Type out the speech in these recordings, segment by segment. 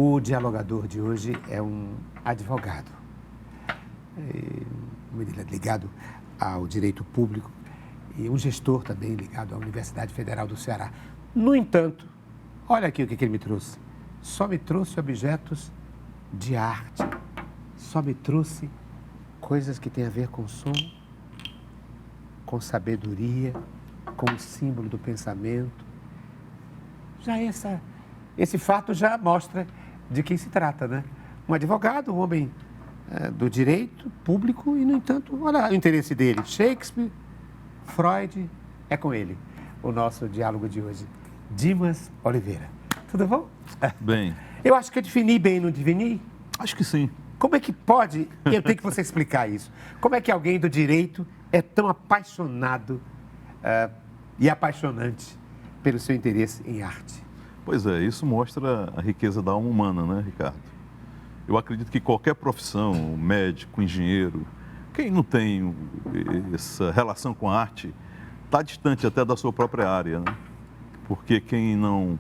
O dialogador de hoje é um advogado, ligado ao direito público e um gestor também ligado à Universidade Federal do Ceará. No entanto, olha aqui o que ele me trouxe. Só me trouxe objetos de arte, só me trouxe coisas que têm a ver com som, com sabedoria, com o símbolo do pensamento. Já esse fato já mostra de quem se trata, né? Um advogado, um homem do direito público e, no entanto, olha o interesse dele. Shakespeare, Freud, é com ele o nosso diálogo de hoje. Dimas Oliveira. Tudo bom? Bem. Eu acho que eu defini bem, não defini? Acho que sim. Como é que pode, eu tenho que você explicar isso, como é que alguém do direito é tão apaixonado e apaixonante pelo seu interesse em arte? Pois é, isso mostra a riqueza da alma humana, né, Ricardo? Eu acredito que qualquer profissão, médico, engenheiro, quem não tem essa relação com a arte, está distante até da sua própria área, né? Porque quem não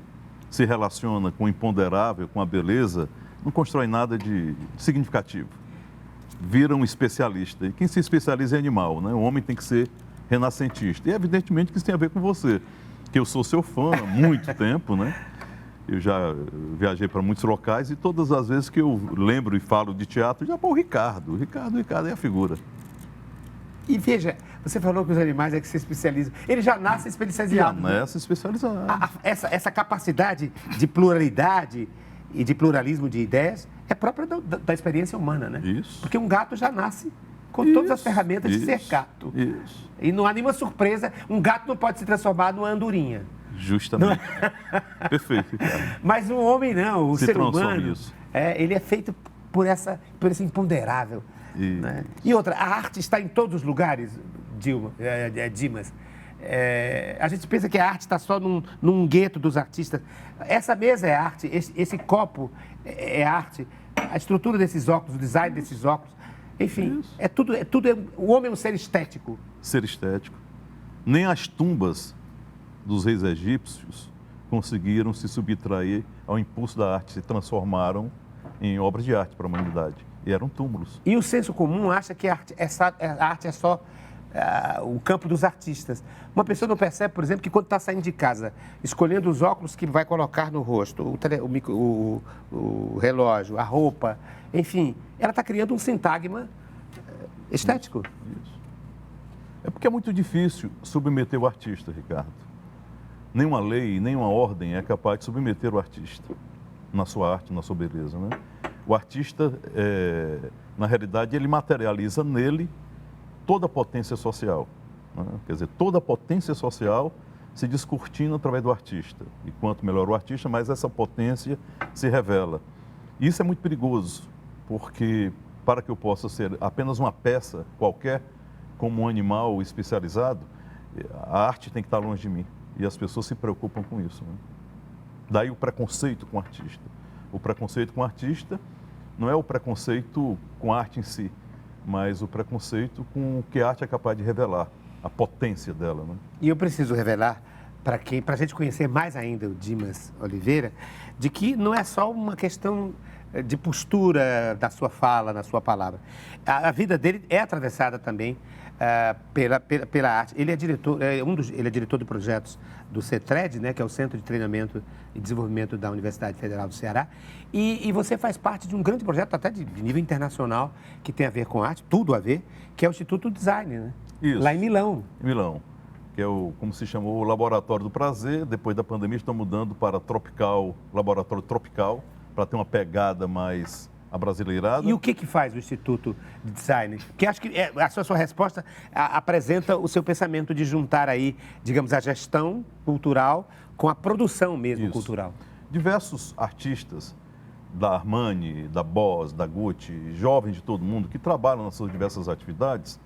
se relaciona com o imponderável, com a beleza, não constrói nada de significativo. Vira um especialista. E quem se especializa é animal, né? O homem tem que ser renascentista. E evidentemente que isso tem a ver com você, que eu sou seu fã há muito tempo, né? Eu já viajei para muitos locais e todas as vezes que eu lembro e falo de teatro, já o Ricardo. Ricardo é a figura. E veja, você falou que os animais é que se especializam. Ele já nasce especializado. Já nasce especializado. Essa capacidade de pluralidade e de pluralismo de ideias é própria da experiência humana, né? Isso. Porque um gato já nasce com todas as ferramentas de ser gato. Isso. E não há nenhuma surpresa. Um gato não pode se transformar numa andorinha. Justamente. Perfeito, Ricardo. Mas o homem não, o ser humano, isso. Ele é feito por esse imponderável. Né? E outra, a arte está em todos os lugares, Dimas. A gente pensa que a arte está só num gueto dos artistas. Essa mesa é arte, esse copo é arte, a estrutura desses óculos, o design desses óculos. Enfim, o homem é um ser estético. Ser estético. Nem as tumbas dos reis egípcios conseguiram se subtrair ao impulso da arte, se transformaram em obras de arte para a humanidade. E eram túmulos. E o senso comum acha que a arte é só o campo dos artistas. Uma pessoa não percebe, por exemplo, que quando está saindo de casa, escolhendo os óculos que vai colocar no rosto, o relógio, a roupa, enfim, ela está criando um sintagma estético. Isso. É porque é muito difícil submeter o artista, Ricardo. Nenhuma lei, nenhuma ordem é capaz de submeter o artista na sua arte, na sua beleza, né? O artista, na realidade, ele materializa nele toda a potência social. Né? Quer dizer, toda a potência social se descortina através do artista. E quanto melhor o artista, mais essa potência se revela. E isso é muito perigoso, porque para que eu possa ser apenas uma peça qualquer, como um animal especializado, a arte tem que estar longe de mim. E as pessoas se preocupam com isso. Né? Daí o preconceito com o artista. O preconceito com o artista não é o preconceito com a arte em si, mas o preconceito com o que a arte é capaz de revelar, a potência dela. Né? E eu preciso revelar para a gente conhecer mais ainda o Dimas Oliveira, de que não é só uma questão de postura da sua fala, na sua palavra. A vida dele é atravessada também pela arte. Ele é diretor, ele é diretor de projetos do CETRED, né, que é o Centro de Treinamento e Desenvolvimento da Universidade Federal do Ceará, e você faz parte de um grande projeto, até de nível internacional, que tem a ver com arte, tudo a ver, que é o Instituto Design, né? Isso. Lá em Milão. Em Milão, que é como se chamou, o Laboratório do Prazer. Depois da pandemia estão mudando para Laboratório Tropical, para ter uma pegada mais abrasileirada. E o que faz o Instituto de Design? Que acho que a sua resposta apresenta o seu pensamento de juntar aí, digamos, a gestão cultural com a produção mesmo Isso. cultural. Diversos artistas da Armani, da Boss, da Gucci, jovens de todo mundo que trabalham nas suas diversas atividades,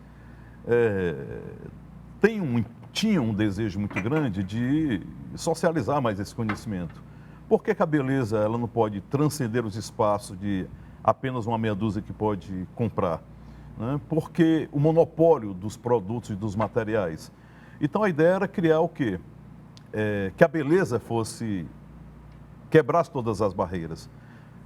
tinham um desejo muito grande de socializar mais esse conhecimento. Por que a beleza ela não pode transcender os espaços de apenas uma meia dúzia que pode comprar? Né? Porque o monopólio dos produtos e dos materiais. Então a ideia era criar o quê? Que a beleza quebrasse todas as barreiras.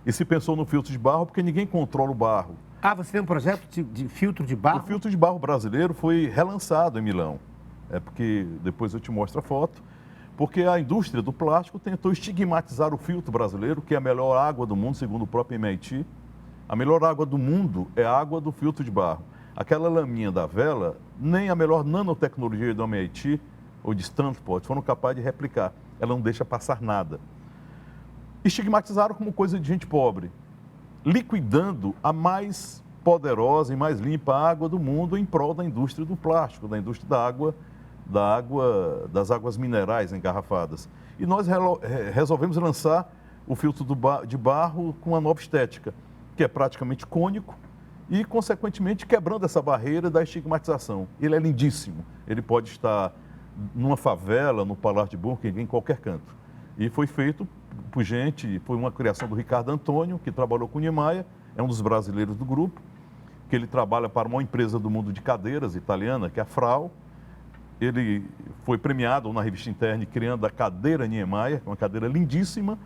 E se pensou no filtro de barro porque ninguém controla o barro. Ah, você tem um projeto de filtro de O barro? filtro de barro brasileiro foi relançado em Milão. É porque, depois eu te mostro a foto, porque a indústria do plástico tentou estigmatizar o filtro brasileiro, que é a melhor água do mundo, segundo o próprio MIT. A melhor água do mundo é a água do filtro de barro. Aquela laminha da vela, nem a melhor nanotecnologia do MIT ou de Stanford foram capazes de replicar. Ela não deixa passar nada. Estigmatizaram como coisa de gente pobre, liquidando a mais poderosa e mais limpa água do mundo em prol da indústria do plástico, da indústria das águas minerais engarrafadas. E nós resolvemos lançar o filtro de barro com uma nova estética, que é praticamente cônico e, consequentemente, quebrando essa barreira da estigmatização. Ele é lindíssimo. Ele pode estar numa favela, no Palácio de Buckingham, em qualquer canto. E foi feito por gente, foi uma criação do Ricardo Antônio, que trabalhou com o Niemeyer, é um dos brasileiros do grupo, que ele trabalha para uma empresa do mundo de cadeiras italiana, que é a Frau. Ele foi premiado na revista Interne criando a cadeira Niemeyer, uma cadeira lindíssima.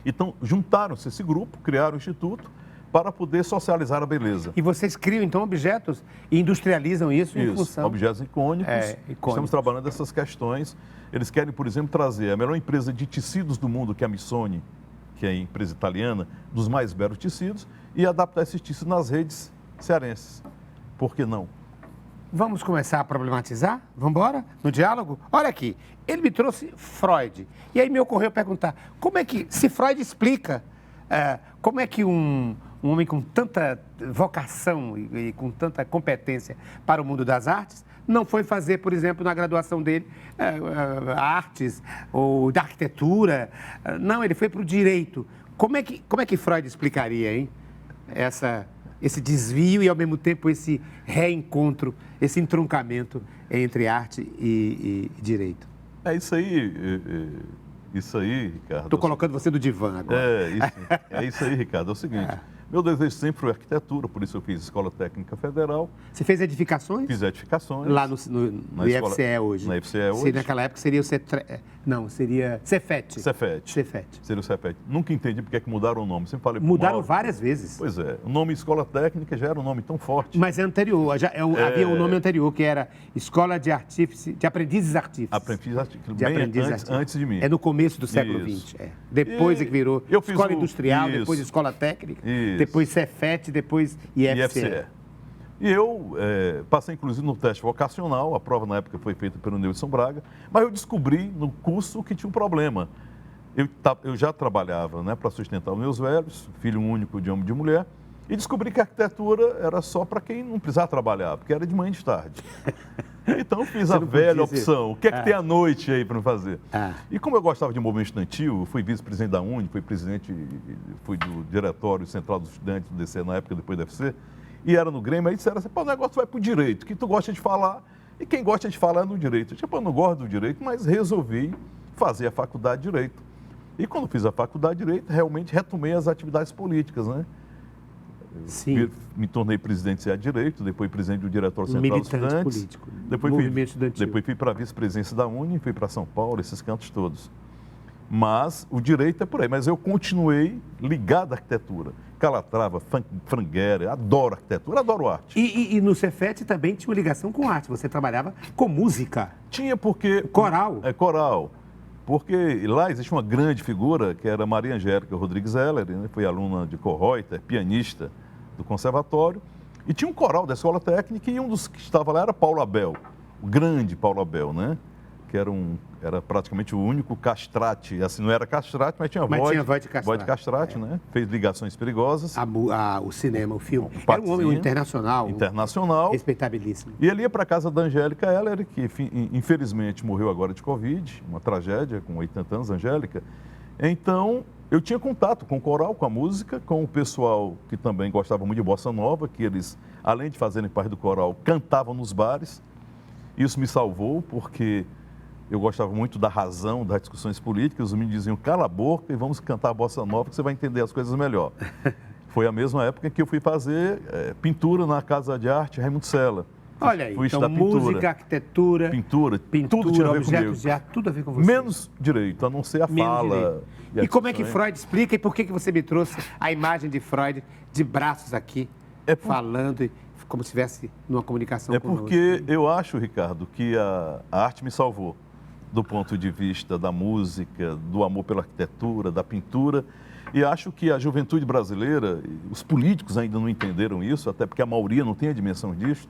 Então, juntaram-se esse grupo, criaram o instituto para poder socializar a beleza. E vocês criam, então, objetos e industrializam isso em função... Objetos icônicos. Estamos trabalhando essas questões. Eles querem, por exemplo, trazer a melhor empresa de tecidos do mundo, que é a Missoni, que é a empresa italiana, dos mais belos tecidos, e adaptar esses tecidos nas redes cearenses. Por que não? Vamos começar a problematizar? Vamos embora? No diálogo? Olha aqui, ele me trouxe Freud. E aí me ocorreu perguntar, como é que, se Freud explica, como é que um homem com tanta vocação e com tanta competência para o mundo das artes, não foi fazer, por exemplo, na graduação dele, artes ou da arquitetura. Não, ele foi para o direito. Como é que Freud explicaria, hein? Esse desvio e, ao mesmo tempo, esse reencontro, esse entroncamento entre arte e direito. É isso aí, Ricardo. Estou colocando você do divã agora. É isso aí, Ricardo. É o seguinte, meu desejo sempre foi arquitetura, por isso eu fiz Escola Técnica Federal. Você fez edificações? Fiz edificações. Lá no IFCE hoje? Na IFCE hoje. Naquela época seria o seria Cefet. Seria o Cefet. Nunca entendi porque é que mudaram o nome. Sempre falei mudaram várias vezes. Pois é. O nome Escola Técnica já era um nome tão forte. Mas é anterior. Havia um nome anterior, que era Escola de Aprendizes Artífices. Antes de mim. É no começo do século XX. Depois é que virou Escola Industrial, depois Escola Técnica, depois Cefet, depois IFCE. E eu passei, inclusive, no teste vocacional, a prova na época foi feita pelo Nilson Braga, mas eu descobri no curso que tinha um problema. Eu já trabalhava, né, para sustentar os meus velhos, filho único de homem e de mulher, e descobri que a arquitetura era só para quem não precisava trabalhar, porque era de manhã e de tarde. Então eu fiz a velha opção, o que é que tem à noite aí para me fazer? E como eu gostava de movimento estudantil, eu fui vice-presidente da UNE, fui do Diretório Central dos Estudantes do DC na época, depois do UFC, e era no Grêmio, aí disseram assim, o negócio vai para o direito, que tu gosta de falar, e quem gosta de falar é no direito. Eu não gosto do direito, mas resolvi fazer a faculdade de Direito. E quando fiz a faculdade de Direito, realmente retomei as atividades políticas, né? Sim. Me tornei presidente de Direito, depois presidente do Diretório Central dos Estudantes. Político. Depois fui para a vice-presidência da UNE, fui para São Paulo, esses cantos todos. Mas o direito é por aí. Mas eu continuei ligado à arquitetura. Calatrava, Franguera, adoro arquitetura, adoro arte. E no Cefet também tinha uma ligação com arte. Você trabalhava com música. Tinha porque... Coral. Coral. Porque lá existe uma grande figura, que era Maria Angélica Rodrigues Heller, né? Foi aluna de Kohreuter, pianista do conservatório. E tinha um coral da Escola Técnica e um dos que estava lá era Paulo Abel, o grande Paulo Abel, né? Que era praticamente o único castrate, assim, não era castrate, mas tinha voz de castrate, né? Fez Ligações Perigosas. O cinema, o filme. Era um homem internacional. Respeitabilíssimo. E ele ia para a casa da Angélica Heller, que infelizmente morreu agora de Covid, uma tragédia, com 80 anos, Angélica. Então, eu tinha contato com o coral, com a música, com o pessoal que também gostava muito de bossa nova, que eles, além de fazerem parte do coral, cantavam nos bares. Isso me salvou, porque eu gostava muito da razão, das discussões políticas. Os meninos diziam, cala a boca e vamos cantar a bossa nova que você vai entender as coisas melhor. Foi a mesma época que eu fui fazer pintura na Casa de Arte Raimundo Sela. Olha aí, Fui então estudar pintura. música, arquitetura, Tudo tinha a ver objetos comigo. de arte, tudo a ver com você. Menos direito, a não ser a Menos fala. direito. E como é que discussão. Freud explica e por que você me trouxe a imagem de Freud de braços aqui, falando como se estivesse numa comunicação conosco? Porque eu acho, Ricardo, que a arte me salvou do ponto de vista da música, do amor pela arquitetura, da pintura. E acho que a juventude brasileira, os políticos ainda não entenderam isso, até porque a maioria não tem a dimensão disto,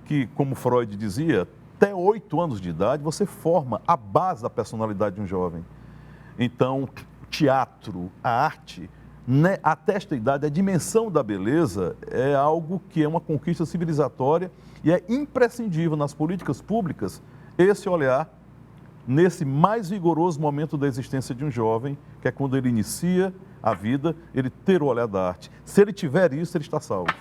que, como Freud dizia, até 8 anos de idade você forma a base da personalidade de um jovem. Então, teatro, a arte, né, até esta idade, a dimensão da beleza é algo que é uma conquista civilizatória e é imprescindível nas políticas públicas esse olhar nesse mais vigoroso momento da existência de um jovem, que é quando ele inicia a vida, ele ter o olhar da arte. Se ele tiver isso, ele está salvo.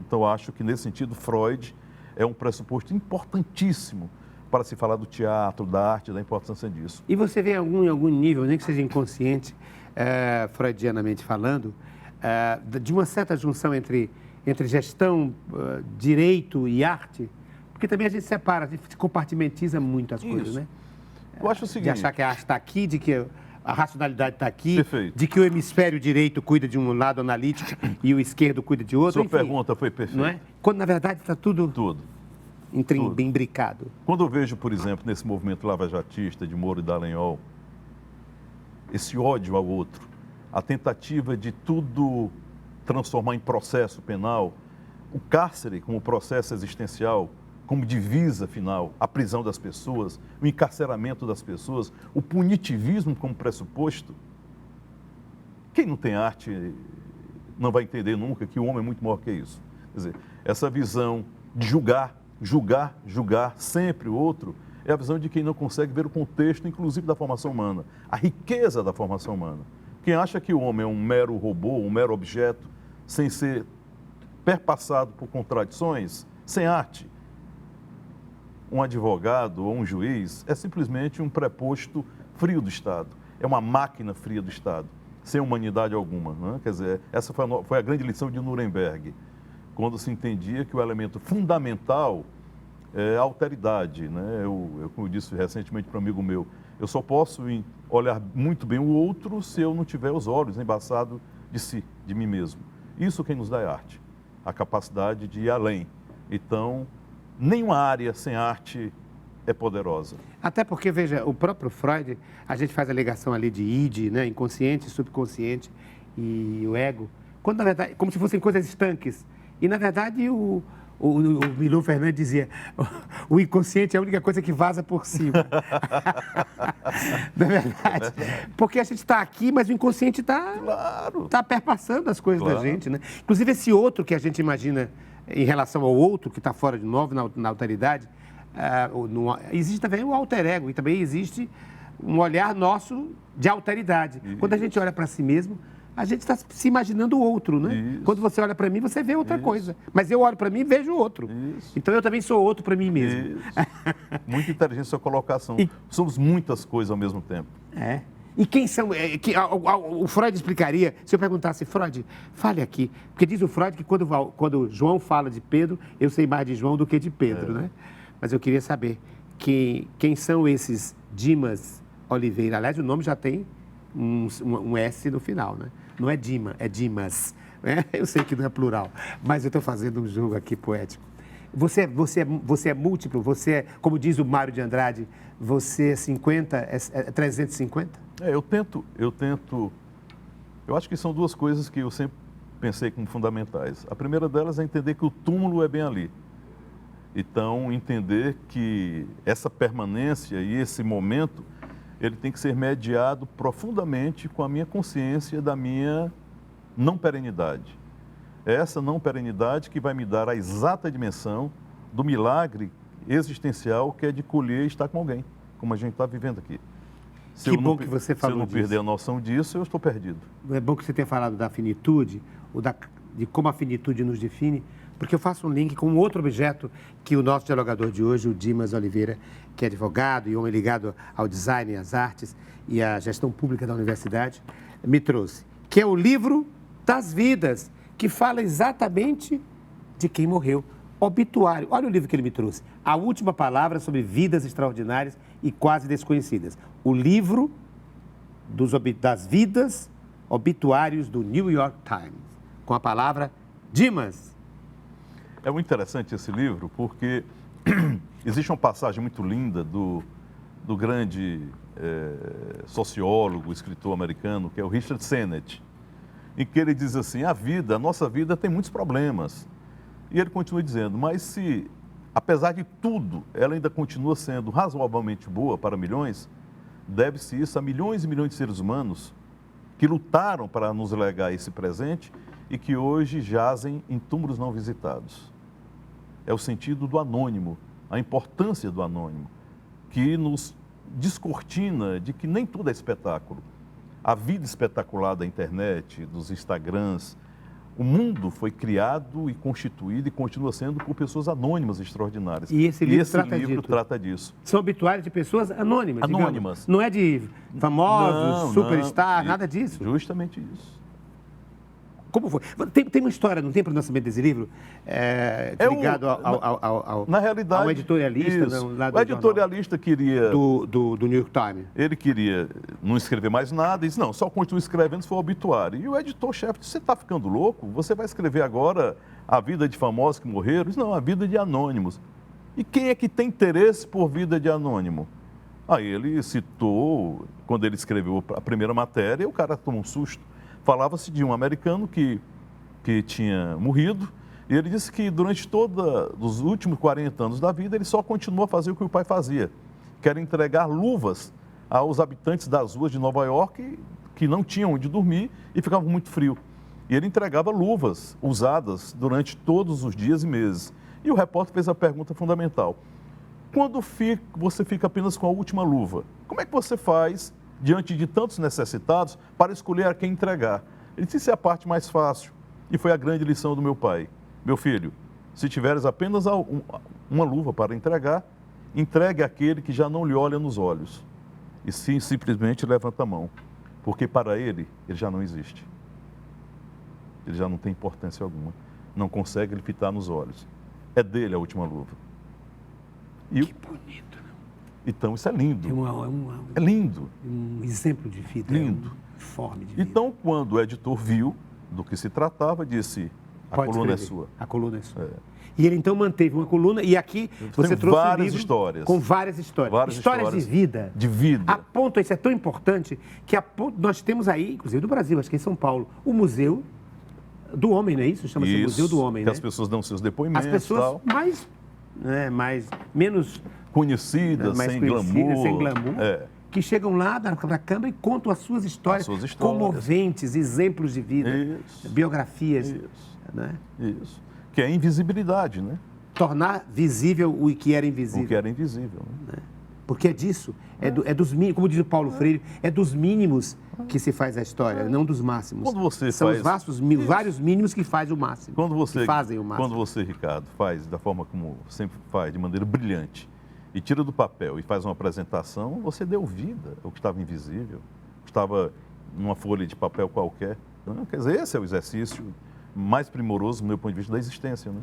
Então, acho que, nesse sentido, Freud é um pressuposto importantíssimo para se falar do teatro, da arte, da importância disso. E você vê em algum nível, nem que seja inconsciente, freudianamente falando, de uma certa junção entre gestão, direito e arte? Porque também a gente separa, a gente compartimentiza muito as coisas, né? Eu acho o seguinte... De achar que a arte está aqui, de que a racionalidade está aqui, Perfeito. de que o hemisfério direito cuida de um lado analítico e o esquerdo cuida de outro. Sua enfim, pergunta foi perfeita. não é? Quando, na verdade, está tudo imbricado. Quando eu vejo, por exemplo, nesse movimento lavajatista de Moro e Dallagnol, esse ódio ao outro, a tentativa de tudo transformar em processo penal, o cárcere como processo existencial, como divisa final, a prisão das pessoas, o encarceramento das pessoas, o punitivismo como pressuposto, quem não tem arte não vai entender nunca que o homem é muito maior que isso. Quer dizer, essa visão de julgar sempre o outro, é a visão de quem não consegue ver o contexto, inclusive da formação humana, a riqueza da formação humana. Quem acha que o homem é um mero robô, um mero objeto, sem ser perpassado por contradições, sem arte, um advogado ou um juiz é simplesmente um preposto frio do Estado, é uma máquina fria do Estado, sem humanidade alguma. Né? Quer dizer, essa foi a grande lição de Nuremberg, quando se entendia que o elemento fundamental é a alteridade. Né? Como eu disse recentemente para um amigo meu, eu só posso olhar muito bem o outro se eu não tiver os olhos embaçados de si, de mim mesmo. Isso quem nos dá é arte, a capacidade de ir além. Então, nenhuma área sem arte é poderosa. Até porque, veja, o próprio Freud, a gente faz a ligação ali de id, né, inconsciente, subconsciente e o ego, quando na verdade, como se fossem coisas estanques. E na verdade o Milton Fernandes dizia, o inconsciente é a única coisa que vaza por cima. Na verdade, porque a gente está aqui, mas o inconsciente está perpassando as coisas da gente, né? Inclusive esse outro que a gente imagina em relação ao outro que está fora de nós, na alteridade, existe também o alter ego e também existe um olhar nosso de alteridade. Isso. Quando a gente olha para si mesmo, a gente está se imaginando o outro, né? Isso. Quando você olha para mim, você vê outra coisa. Mas eu olho para mim e vejo o outro. Isso. Então eu também sou outro para mim mesmo. Muito inteligente sua colocação. Somos muitas coisas ao mesmo tempo. E quem são... o Freud explicaria, se eu perguntasse, Freud, fale aqui. Porque diz o Freud que quando João fala de Pedro, eu sei mais de João do que de Pedro, né? Mas eu queria saber quem são esses Dimas Oliveira. Aliás, o nome já tem um S no final, né? Não é Dima, é Dimas. Né? Eu sei que não é plural, mas eu estou fazendo um jogo aqui poético. Você é múltiplo, você é, como diz o Mário de Andrade, você é 50, é 350? Eu acho que são duas coisas que eu sempre pensei como fundamentais. A primeira delas é entender que o túmulo é bem ali. Então, entender que essa permanência e esse momento, ele tem que ser mediado profundamente com a minha consciência da minha não perenidade. É essa não perenidade que vai me dar a exata dimensão do milagre existencial que é de colher e estar com alguém, como a gente está vivendo aqui. Que bom que você falou disso. Se eu não perder a noção disso, eu estou perdido. É bom que você tenha falado da finitude, de como a finitude nos define, porque eu faço um link com um outro objeto que o nosso dialogador de hoje, o Dimas Oliveira, que é advogado e homem ligado ao design, às artes e à gestão pública da universidade, me trouxe, que é o livro das vidas, que fala exatamente de quem morreu. Obituário. Olha o livro que ele me trouxe. A Última Palavra sobre Vidas Extraordinárias e Quase Desconhecidas. O livro das vidas obituários do New York Times. Com a palavra Dimas. É muito interessante esse livro porque existe uma passagem muito linda do grande sociólogo, escritor americano, que é o Richard Sennett, em que ele diz assim, a nossa vida tem muitos problemas. E ele continua dizendo, mas se, apesar de tudo, ela ainda continua sendo razoavelmente boa para milhões, deve-se isso a milhões e milhões de seres humanos que lutaram para nos legar esse presente e que hoje jazem em túmulos não visitados. É o sentido do anônimo, a importância do anônimo, que nos descortina de que nem tudo é espetáculo. A vida espetacular da internet, dos Instagrams, o mundo foi criado e constituído e continua sendo por pessoas anônimas extraordinárias. E esse livro trata disso. São obituários de pessoas anônimas. Anônimas. Digamos. Não é de famosos, superstar, nada disso. Justamente isso. Como foi? Tem uma história, não tem, para o nascimento desse livro? Ligado na realidade, ao editorialista. O editorialista queria... Do New York Times. Ele queria não escrever mais nada e disse, não, só continua escrevendo se for obituário. E o editor-chefe disse, você está ficando louco? Você vai escrever agora a vida de famosos que morreram? Ele disse, não, a vida de anônimos. E quem é que tem interesse por vida de anônimo? Aí ele citou, quando ele escreveu a primeira matéria, o cara tomou um susto. Falava-se de um americano que tinha morrido e ele disse que durante os últimos 40 anos da vida ele só continuou a fazer o que o pai fazia, que era entregar luvas aos habitantes das ruas de Nova York que não tinham onde dormir e ficavam muito frio. E ele entregava luvas usadas durante todos os dias e meses. E o repórter fez a pergunta fundamental. Quando você fica apenas com a última luva, como é que você faz diante de tantos necessitados, para escolher a quem entregar? Ele disse, isso é a parte mais fácil. E foi a grande lição do meu pai. Meu filho, se tiveres apenas uma luva para entregar, entregue àquele que já não lhe olha nos olhos. E sim, simplesmente levanta a mão. Porque para ele já não existe. Ele já não tem importância alguma. Não consegue lhe fitar nos olhos. É dele a última luva. Que bonito. Então, isso é lindo. É lindo. Um exemplo de vida. Lindo. Forma de vida. Então, quando o editor viu do que se tratava, disse, a coluna é sua. A coluna é sua. E ele, então, manteve uma coluna e aqui você trouxe várias um livro histórias. Com várias histórias. Histórias de vida. De vida. A ponto, isso é tão importante, que nós temos aí, inclusive do Brasil, acho que em São Paulo, o Museu do Homem, não é isso? Chama-se Museu do Homem, que né? as pessoas dão seus depoimentos. As pessoas menos conhecidas, sem glamour. Que chegam lá na Câmara e contam as suas histórias, comoventes, exemplos de vida, biografias. Isso. Né? Isso. Que é invisibilidade, né? Tornar visível o que era invisível. O que era invisível. Né? Porque é disso, é dos mínimos, como diz o Paulo Freire, é dos mínimos que se faz a história, não dos máximos. Quando você São os vários mínimos que fazem o máximo. Que fazem o máximo. Quando você, Ricardo, faz da forma como sempre faz, de maneira brilhante, e tira do papel e faz uma apresentação, você deu vida ao que estava invisível, estava numa folha de papel qualquer. Não, quer dizer, esse é o exercício mais primoroso, do meu ponto de vista, da existência. Né?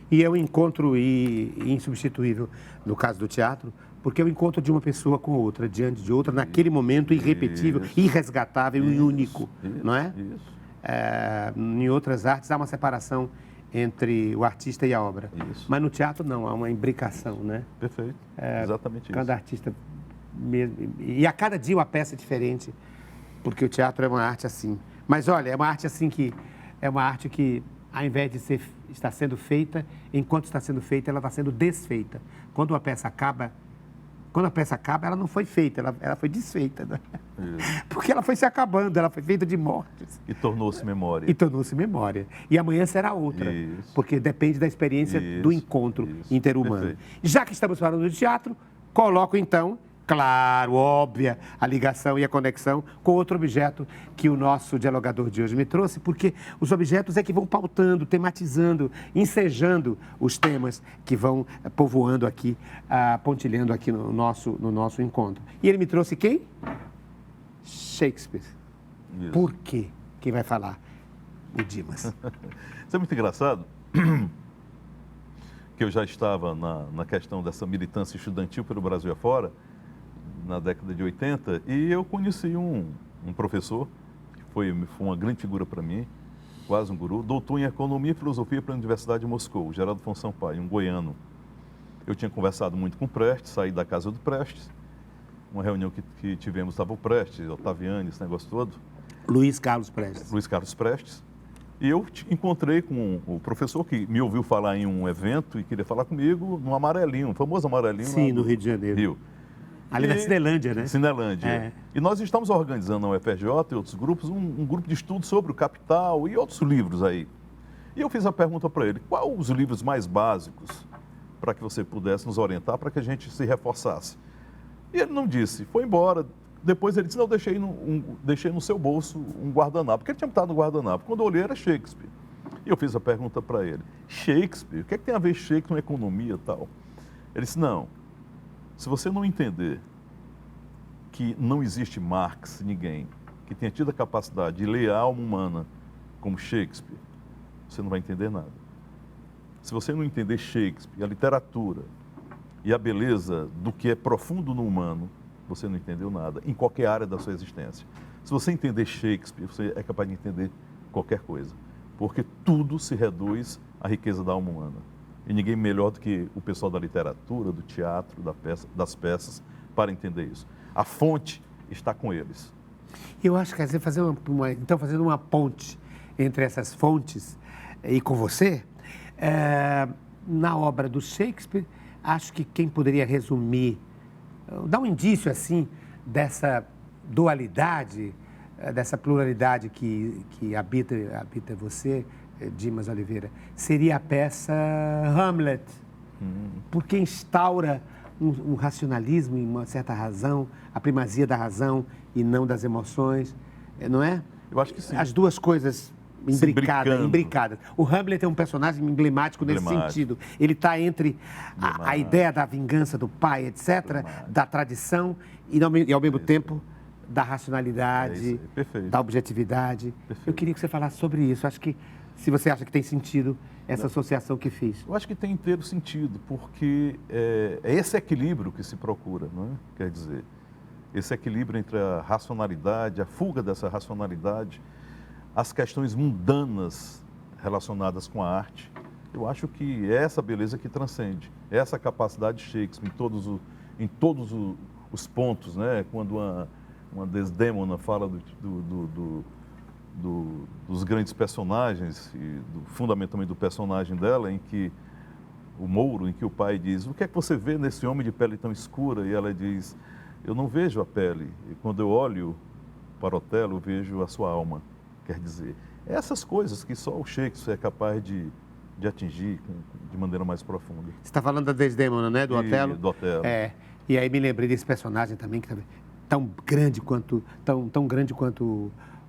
E é um encontro insubstituível, no caso do teatro, porque é o encontro de uma pessoa com outra, diante de outra, naquele momento irrepetível, irresgatável e único, não é? Isso. Em outras artes há uma separação entre o artista e a obra. Isso. Mas no teatro não, há uma imbricação, né? Perfeito, exatamente cada artista mesmo. E a cada dia uma peça diferente, porque o teatro é uma arte assim. Mas olha, é uma arte assim que, ao invés de estar sendo feita, enquanto está sendo feita, ela está sendo desfeita. Quando a peça acaba, ela não foi feita, ela foi desfeita. Né? Porque ela foi se acabando, ela foi feita de mortes. E tornou-se memória. E amanhã será outra, porque depende da experiência do encontro interhumano. Perfeito. Já que estamos falando de teatro, coloco então, claro, óbvia, a ligação e a conexão com outro objeto que o nosso dialogador de hoje me trouxe, porque os objetos é que vão pautando, tematizando, ensejando os temas que vão povoando aqui, pontilhando aqui no nosso encontro. E ele me trouxe quem? Shakespeare. Isso. Por quê? Quem vai falar? O Dimas. Isso é muito engraçado, que eu já estava na questão dessa militância estudantil pelo Brasil afora, na década de 80, e eu conheci um professor, que foi uma grande figura para mim, quase um guru, doutor em Economia e Filosofia pela Universidade de Moscou, Geraldo Afonso Sampaio, um goiano. Eu tinha conversado muito com o Prestes, saí da casa do Prestes, uma reunião que tivemos, estava o Prestes, Otaviani, esse negócio todo. Luiz Carlos Prestes. Luiz Carlos Prestes. E eu encontrei com o professor que me ouviu falar em um evento e queria falar comigo no Amarelinho, o famoso Amarelinho. Sim, no Rio de Janeiro. Rio. Ali na Cinelândia, né? Cinelândia. É. E nós estamos organizando na UFRJ e outros grupos, um grupo de estudo sobre o Capital e outros livros aí. E eu fiz a pergunta para ele, quais os livros mais básicos para que você pudesse nos orientar, para que a gente se reforçasse? E ele não disse, foi embora. Depois ele disse, não, deixei no seu bolso um guardanapo, porque ele tinha botado no guardanapo. Quando eu olhei, era Shakespeare. E eu fiz a pergunta para ele, Shakespeare? O que é que tem a ver Shakespeare com economia e tal? Ele disse, não, se você não entender que não existe Marx, ninguém, que tenha tido a capacidade de ler a alma humana como Shakespeare, você não vai entender nada. Se você não entender Shakespeare, a literatura e a beleza do que é profundo no humano, você não entendeu nada, em qualquer área da sua existência. Se você entender Shakespeare, você é capaz de entender qualquer coisa, porque tudo se reduz à riqueza da alma humana. E ninguém melhor do que o pessoal da literatura, do teatro, das peças, para entender isso. A fonte está com eles. Eu acho que você então fazendo uma ponte entre essas fontes e com você, na obra do Shakespeare, acho que quem poderia resumir, dar um indício assim dessa dualidade, dessa pluralidade que habita você, Dimas Oliveira, seria a peça Hamlet, porque instaura um racionalismo e uma certa razão, a primazia da razão e não das emoções, não é? Eu acho que sim. As duas coisas imbricadas. O Hamlet é um personagem emblemático nesse sentido. Ele está entre a ideia da vingança do pai, etc., da tradição e ao mesmo tempo da racionalidade, da objetividade. Perfeito. Eu queria que você falasse sobre isso. Acho que, se você acha que tem sentido essa associação que fiz. Eu acho que tem inteiro sentido, porque é esse equilíbrio que se procura, não é? Quer dizer, esse equilíbrio entre a racionalidade, a fuga dessa racionalidade, as questões mundanas relacionadas com a arte. Eu acho que é essa beleza que transcende, é essa capacidade de Shakespeare em todos os pontos, né? Quando uma Desdémona fala dos grandes personagens, e fundamentalmente do personagem dela, em que o Mouro, em que o pai diz, o que é que você vê nesse homem de pele tão escura? E ela diz, eu não vejo a pele, e quando eu olho para Otelo, eu vejo a sua alma. Quer dizer, essas coisas que só o Shakespeare é capaz de atingir de maneira mais profunda. Você está falando da Desdémona, né? Do Otelo? Do Otelo. E aí me lembrei desse personagem também, que tão grande quanto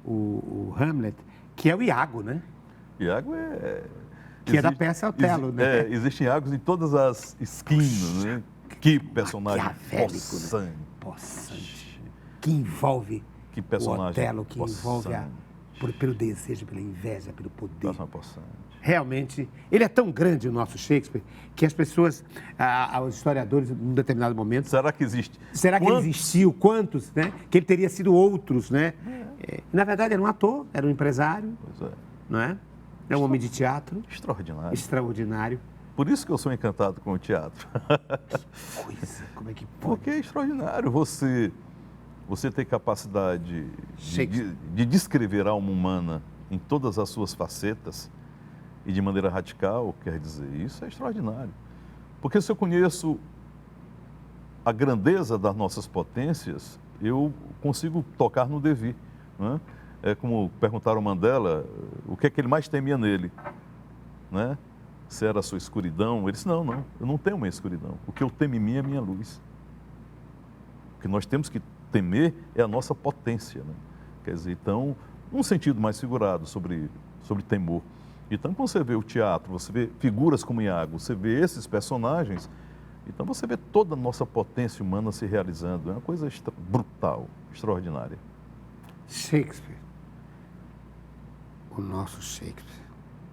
o Hamlet, que é o Iago, né? Iago que é da peça Otelo, né? Existem Iagos em todas as esquinas, né? Que personagem possante. Né? Possante. Que envolve que personagem o Otelo, que envolve pelo desejo, pela inveja, pelo poder. Realmente, ele é tão grande, o nosso Shakespeare, que as pessoas, os historiadores, num determinado momento... Será que existe? Será que ele existiu? Quantos, né? Que ele teria sido outros, né? Na verdade, era um ator, era um empresário, não é? É um homem de teatro. Extraordinário. Extraordinário. Por isso que eu sou encantado com o teatro. Que coisa, como é que pode? Porque é extraordinário você ter capacidade de descrever a alma humana em todas as suas facetas e de maneira radical, quer dizer, isso é extraordinário. Porque se eu conheço a grandeza das nossas potências, eu consigo tocar no devir. Né? É como perguntaram ao Mandela, o que é que ele mais temia nele? Né? Se era a sua escuridão, ele disse, não, eu não tenho uma escuridão. O que eu temo em mim é a minha luz. O que nós temos que temer é a nossa potência. Né? Quer dizer, então, um sentido mais figurado sobre temor. Então, quando você vê o teatro, você vê figuras como Iago, você vê esses personagens, então você vê toda a nossa potência humana se realizando. É uma coisa brutal, extraordinária. Shakespeare. O nosso Shakespeare.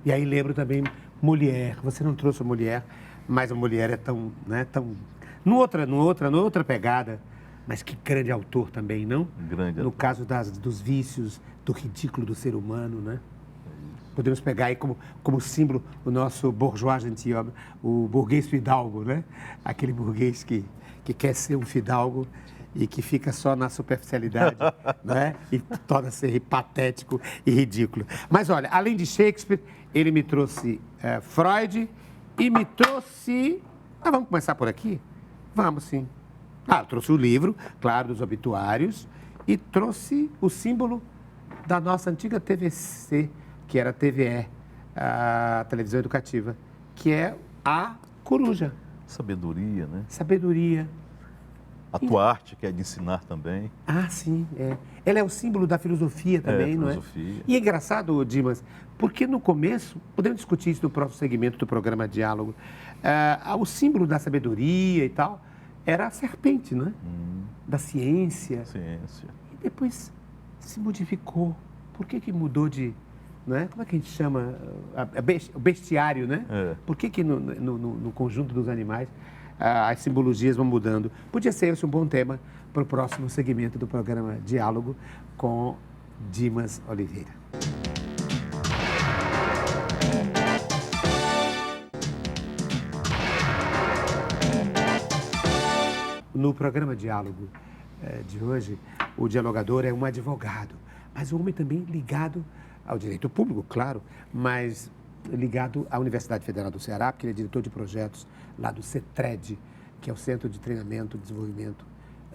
E aí lembro também Molière. Você não trouxe a Molière, mas a mulher é tão, né, tão... Noutra pegada, mas que grande autor também, não? Grande No autor. caso dos vícios, do ridículo do ser humano, né? Podemos pegar aí como símbolo o nosso bourgeois gentilhomme, o burguês fidalgo, né? Aquele burguês que quer ser um fidalgo e que fica só na superficialidade, né? E torna-se patético e ridículo. Mas olha, além de Shakespeare, ele me trouxe Freud e me trouxe... vamos começar por aqui? Vamos, sim. Trouxe o livro, claro, dos obituários e trouxe o símbolo da nossa antiga TVC, que era a TVE, a televisão educativa, que é a coruja. Sabedoria, né? Sabedoria. A tua arte, que é de ensinar também. Sim, é. Ela é o símbolo da filosofia também, não é? Filosofia. E é engraçado, Dimas, porque no começo, podemos discutir isso no próximo segmento do programa Diálogo, o símbolo da sabedoria e tal era a serpente, não é? Da ciência. Ciência. E depois se modificou. Por que mudou de... Não é? Como é que a gente chama? O bestiário, né? Por que no conjunto dos animais as simbologias vão mudando? Podia ser esse um bom tema para o próximo segmento do programa Diálogo com Dimas Oliveira. No programa Diálogo de hoje, o dialogador é um advogado, mas um homem também ligado ao direito público, claro, mas ligado à Universidade Federal do Ceará, porque ele é diretor de projetos lá do CETRED, que é o Centro de Treinamento e Desenvolvimento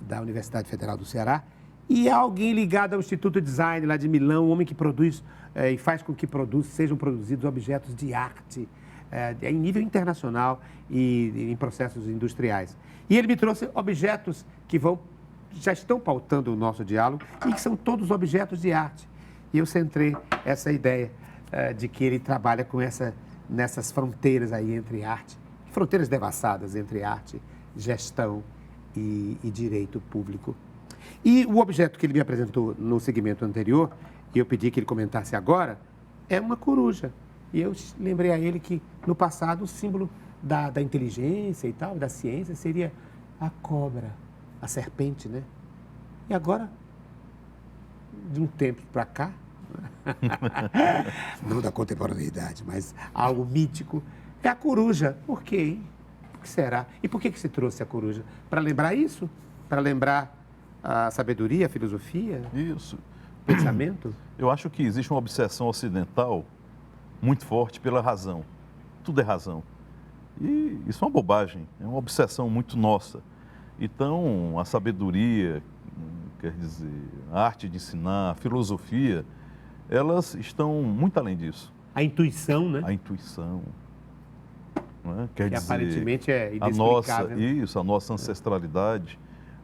da Universidade Federal do Ceará, e alguém ligado ao Instituto Design lá de Milão, um homem que produz e faz com que sejam produzidos objetos de arte em nível internacional e em processos industriais. E ele me trouxe objetos que já estão pautando o nosso diálogo e que são todos objetos de arte. E eu centrei essa ideia de que ele trabalha com nessas fronteiras aí entre arte, fronteiras devassadas entre arte, gestão e direito público. E o objeto que ele me apresentou no segmento anterior, e eu pedi que ele comentasse agora, é uma coruja. E eu lembrei a ele que, no passado, o símbolo da inteligência e tal, da ciência, seria a cobra, a serpente, né? E agora, de um tempo para cá, não da contemporaneidade, mas algo mítico, é a coruja. Por quê, hein? Por que será? E por que se trouxe a coruja? Para lembrar isso? Para lembrar a sabedoria, a filosofia? Isso. O pensamento? Eu acho que existe uma obsessão ocidental muito forte pela razão. Tudo é razão. E isso é uma bobagem, é uma obsessão muito nossa. Então, a sabedoria, quer dizer, a arte de ensinar, a filosofia, elas estão muito além disso. A intuição, né? A intuição. Não é? Quer que dizer, aparentemente é inexplicável. A nossa ancestralidade.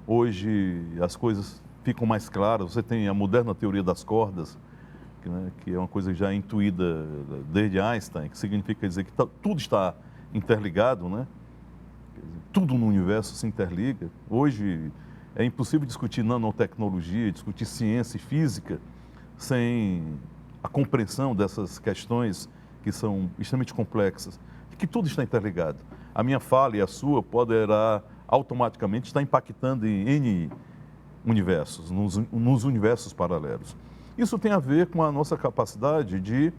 Hoje as coisas ficam mais claras. Você tem a moderna teoria das cordas, que é uma coisa já intuída desde Einstein, que significa dizer que tudo está interligado, né? Tudo no universo se interliga. Hoje é impossível discutir nanotecnologia, discutir ciência e física sem a compreensão dessas questões que são extremamente complexas, que tudo está interligado. A minha fala e a sua poderá automaticamente estar impactando em N universos, nos universos paralelos. Isso tem a ver com a nossa capacidade de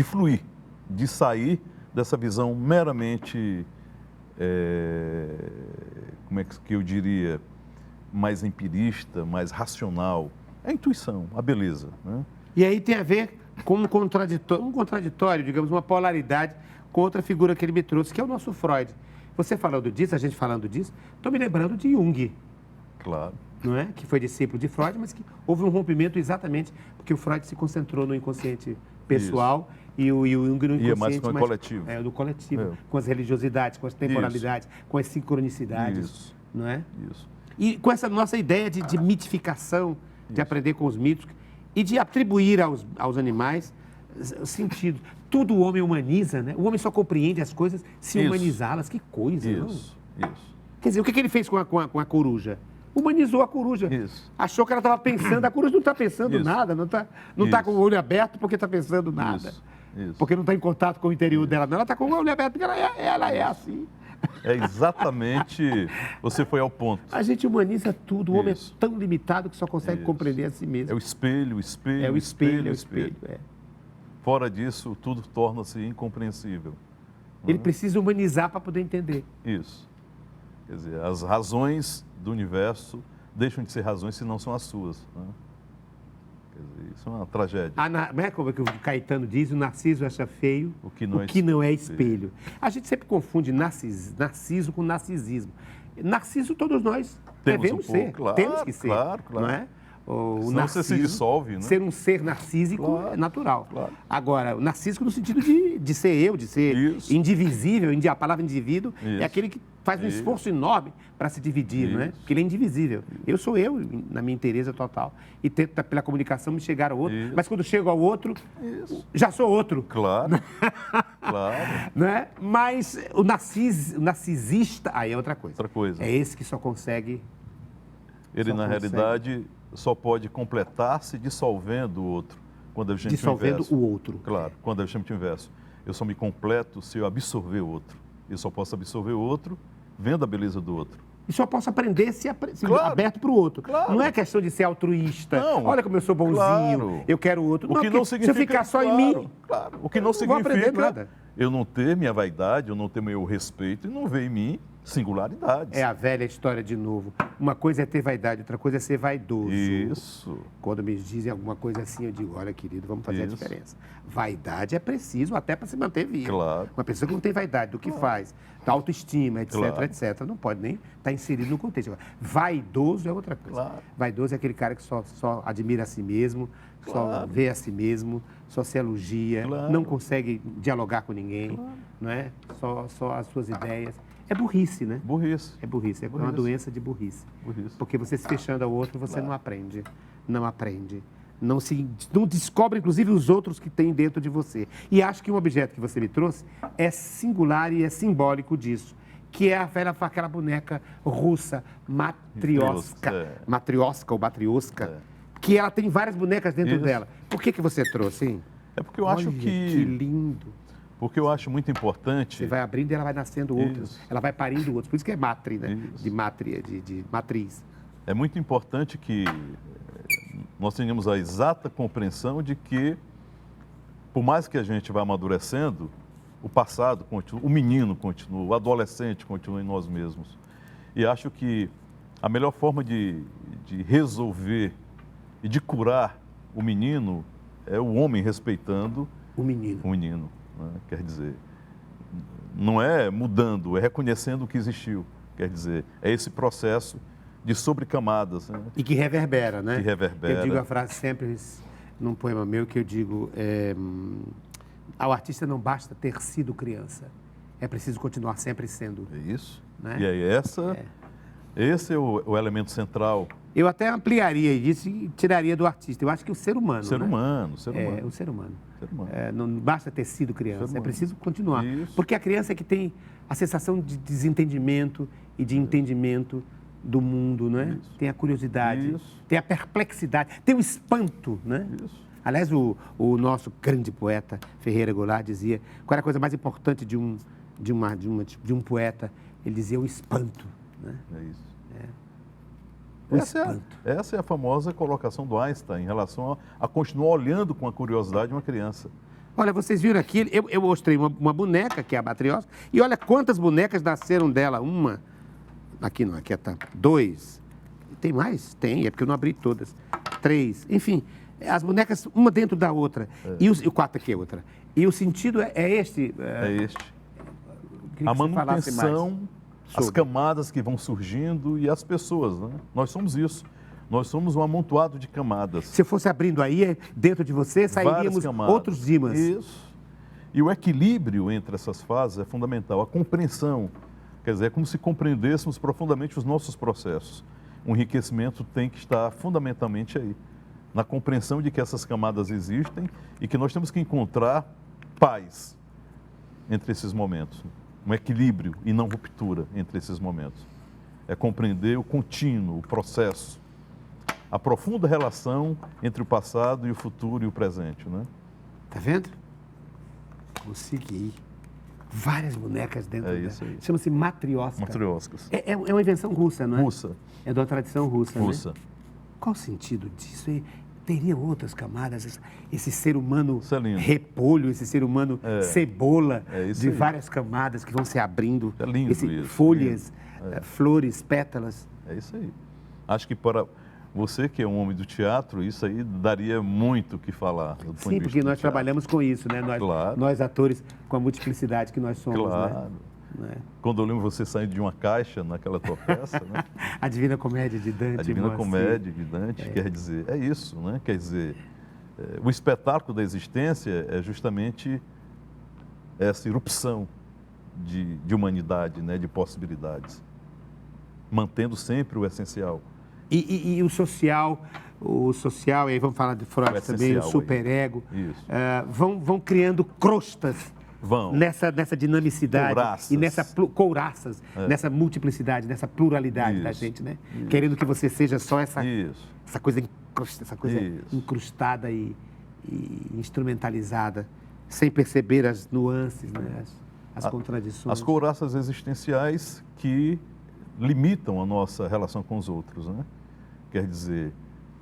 fluir, de sair dessa visão meramente, como é que eu diria, mais empirista, mais racional. É a intuição, a beleza, né? E aí tem a ver com um contraditório, digamos, uma polaridade com outra figura que ele me trouxe, que é o nosso Freud. Você falando disso, a gente falando disso, estou me lembrando de Jung. Claro. Não é? Que foi discípulo de Freud, mas que houve um rompimento exatamente porque o Freud se concentrou no inconsciente pessoal e o Jung no inconsciente mais no coletivo. No coletivo, com as religiosidades, com as temporalidades, com as sincronicidades. Isso. Não é? Isso. E com essa nossa ideia de mitificação, de aprender com os mitos e de atribuir aos animais sentido. Tudo o homem humaniza, né? O homem só compreende as coisas se humanizá-las. Que coisa, isso. não? Isso. Quer dizer, o que ele fez com a coruja? Humanizou a coruja. Isso. Achou que ela estava pensando. A coruja não está pensando nada, não tá com o olho aberto porque está pensando nada. Isso. Isso. Porque não está em contato com o interior dela, não. Ela está com o olho aberto, porque ela é assim. É exatamente, você foi ao ponto. A gente humaniza tudo. O homem é Isso. tão limitado que só consegue Isso. compreender a si mesmo. É o espelho, o espelho, É o espelho, o espelho. é. Fora disso, tudo torna-se incompreensível. Ele precisa humanizar para poder entender. Isso. Quer dizer, as razões do universo deixam de ser razões se não são as suas. Né? Quer dizer, isso é uma tragédia. Como é que o Caetano diz? O Narciso acha feio O que não não é é espelho. A gente sempre confunde narciso com narcisismo. Narciso todos nós Temos devemos um pouco, ser. claro, Temos que ser. claro. Não é? O Senão você se dissolve, né? Ser um ser narcísico Claro, é natural. claro. Agora, o narcísico no sentido de ser eu, de ser Isso. indivisível, a palavra indivíduo é Isso. aquele que faz um Isso. esforço enorme para se dividir, não é? Isso. Porque ele é indivisível. Eu sou eu, na minha inteireza total. E tento, pela comunicação, me chegar ao outro. Isso. Mas quando chego ao outro, Isso. já sou outro. Claro, claro. Né? Mas o narcisista, aí é outra coisa. Outra coisa. É esse que só consegue... Ele, Só na consegue. realidade, só pode completar-se dissolvendo o outro. Quando a gente dissolvendo inverso. o outro. Claro, quando a gente inverso. Eu só me completo se eu absorver o outro. Eu só posso absorver o outro vendo a beleza do outro. E só posso aprender se Claro. aberto para o outro. Claro. Não é questão de ser altruísta. Não. Olha como eu sou bonzinho, Claro. eu quero o outro. O que porque não significa, se eu ficar só claro, em mim, claro. O que não eu não vou aprender significa nada. eu não ter minha vaidade, eu não ter meu respeito e não ver em mim singularidades. é a velha história de novo. Uma coisa é ter vaidade, outra coisa é ser vaidoso. Isso. Quando me dizem alguma coisa assim, eu digo, olha, querido, vamos fazer Isso. a diferença. Vaidade é preciso até para se manter vivo. Claro. Uma pessoa que não tem vaidade do que faz, da autoestima, etc, Claro. etc, não pode nem estar inserido no contexto. Agora, vaidoso é outra coisa. Claro. Vaidoso é aquele cara que só admira a si mesmo, só Claro. vê a si mesmo, só se elogia, Claro. não consegue dialogar com ninguém, não é? Só as suas ideias. É burrice, né? Burrice. É burrice, é uma Burrice. doença de burrice. Burrice. Porque você se fechando ao outro, você Claro. não aprende. Não aprende. Não descobre, inclusive, os outros que tem dentro de você. E acho que um objeto que você me trouxe é singular e é simbólico disso. Que é aquela boneca russa, matrioska. É. Matrioska ou batrioska. É. Que ela tem várias bonecas dentro Isso. dela. Por que você trouxe, hein? É porque eu acho Olha, que lindo. porque eu acho muito importante. Você vai abrindo e ela vai nascendo outros. Isso. Ela vai parindo outros. Por isso que é matri, né? Isso. De matriz. É muito importante que nós tenhamos a exata compreensão de que, por mais que a gente vá amadurecendo, o passado continua, o menino continua, o adolescente continua em nós mesmos. E acho que a melhor forma de resolver e de curar o menino é o homem respeitando O menino. o menino. Né? Quer dizer, não é mudando, é reconhecendo o que existiu. Quer dizer, é esse processo de sobrecamadas. Né? E que reverbera, né? Que reverbera. Eu digo a frase sempre num poema meu que eu digo: ao artista não basta ter sido criança, é preciso continuar sempre sendo. É isso. Né? E aí esse é o elemento central. Eu até ampliaria isso e tiraria do artista. Eu acho que o ser humano. Ser né? humano, ser humano. É, o ser humano. Ser humano. Não basta ter sido criança, Ser é humano. preciso continuar. Isso. Porque a criança é que tem a sensação de desentendimento e de entendimento do mundo, né? Isso. Tem a curiosidade, Isso. tem a perplexidade, tem o espanto, né? Isso. Aliás, o nosso grande poeta, Ferreira Goulart, dizia qual era a coisa mais importante de um poeta. Ele dizia o espanto, né? É isso. O Essa é a famosa colocação do Einstein em relação a continuar olhando com a curiosidade uma criança. Olha, vocês viram aqui, eu mostrei uma boneca, que é a Batrioska, e olha quantas bonecas nasceram dela. Uma, aqui não, aqui está, 2. Tem mais? Tem, é porque eu não abri todas. 3, enfim, as bonecas, uma dentro da outra. E o 4 aqui é outra. E o sentido é este. É este. Queria A que você falasse mais manutenção, as sobre. camadas que vão surgindo e as pessoas. Né? Nós somos isso. Nós somos um amontoado de camadas. Se eu fosse abrindo aí, dentro de você, Várias sairíamos camadas. outros ímãs. Isso. E o equilíbrio entre essas fases é fundamental. A compreensão, quer dizer, é como se compreendêssemos profundamente os nossos processos. O enriquecimento tem que estar fundamentalmente aí, na compreensão de que essas camadas existem e que nós temos que encontrar paz entre esses momentos. Um equilíbrio e não ruptura entre esses momentos. É compreender o contínuo, o processo, a profunda relação entre o passado e o futuro e o presente, né? Tá vendo? Consegui. Várias bonecas dentro É dela. isso aí. Chama-se matrioska. Matrioscas. É uma invenção russa, não é? Russa. É de uma tradição russa, Russa. né? Qual o sentido disso? E teria outras camadas? Esse ser humano Isso é lindo. repolho, esse ser humano cebola, É isso de aí. várias camadas que vão se abrindo. É lindo isso, Folhas, flores, pétalas. É isso aí. Acho que para você que é um homem do teatro, isso aí daria muito o que falar. do ponto de Sim, vista porque do nós teatro. trabalhamos com isso, né? Claro. Nós atores, com a multiplicidade que nós somos, Claro. né? Quando eu lembro você saindo de uma caixa naquela tua peça, né? A Divina Comédia de Dante. A Divina Moacir. Comédia de Dante, quer dizer, é isso, né? Quer dizer, o espetáculo da existência é justamente essa irrupção de humanidade, né? De possibilidades, mantendo sempre o essencial. E o social, e aí vamos falar de Freud O também, o essencial aí. superego, Isso. vão criando crostas Vão. nessa dinamicidade Couraças. e couraças, nessa multiplicidade, nessa pluralidade da Isso. gente, né? Querendo que você seja só essa Isso. coisa, Isso. incrustada e instrumentalizada, sem perceber as nuances, né? As contradições. As couraças existenciais que limitam a nossa relação com os outros, né? Quer dizer,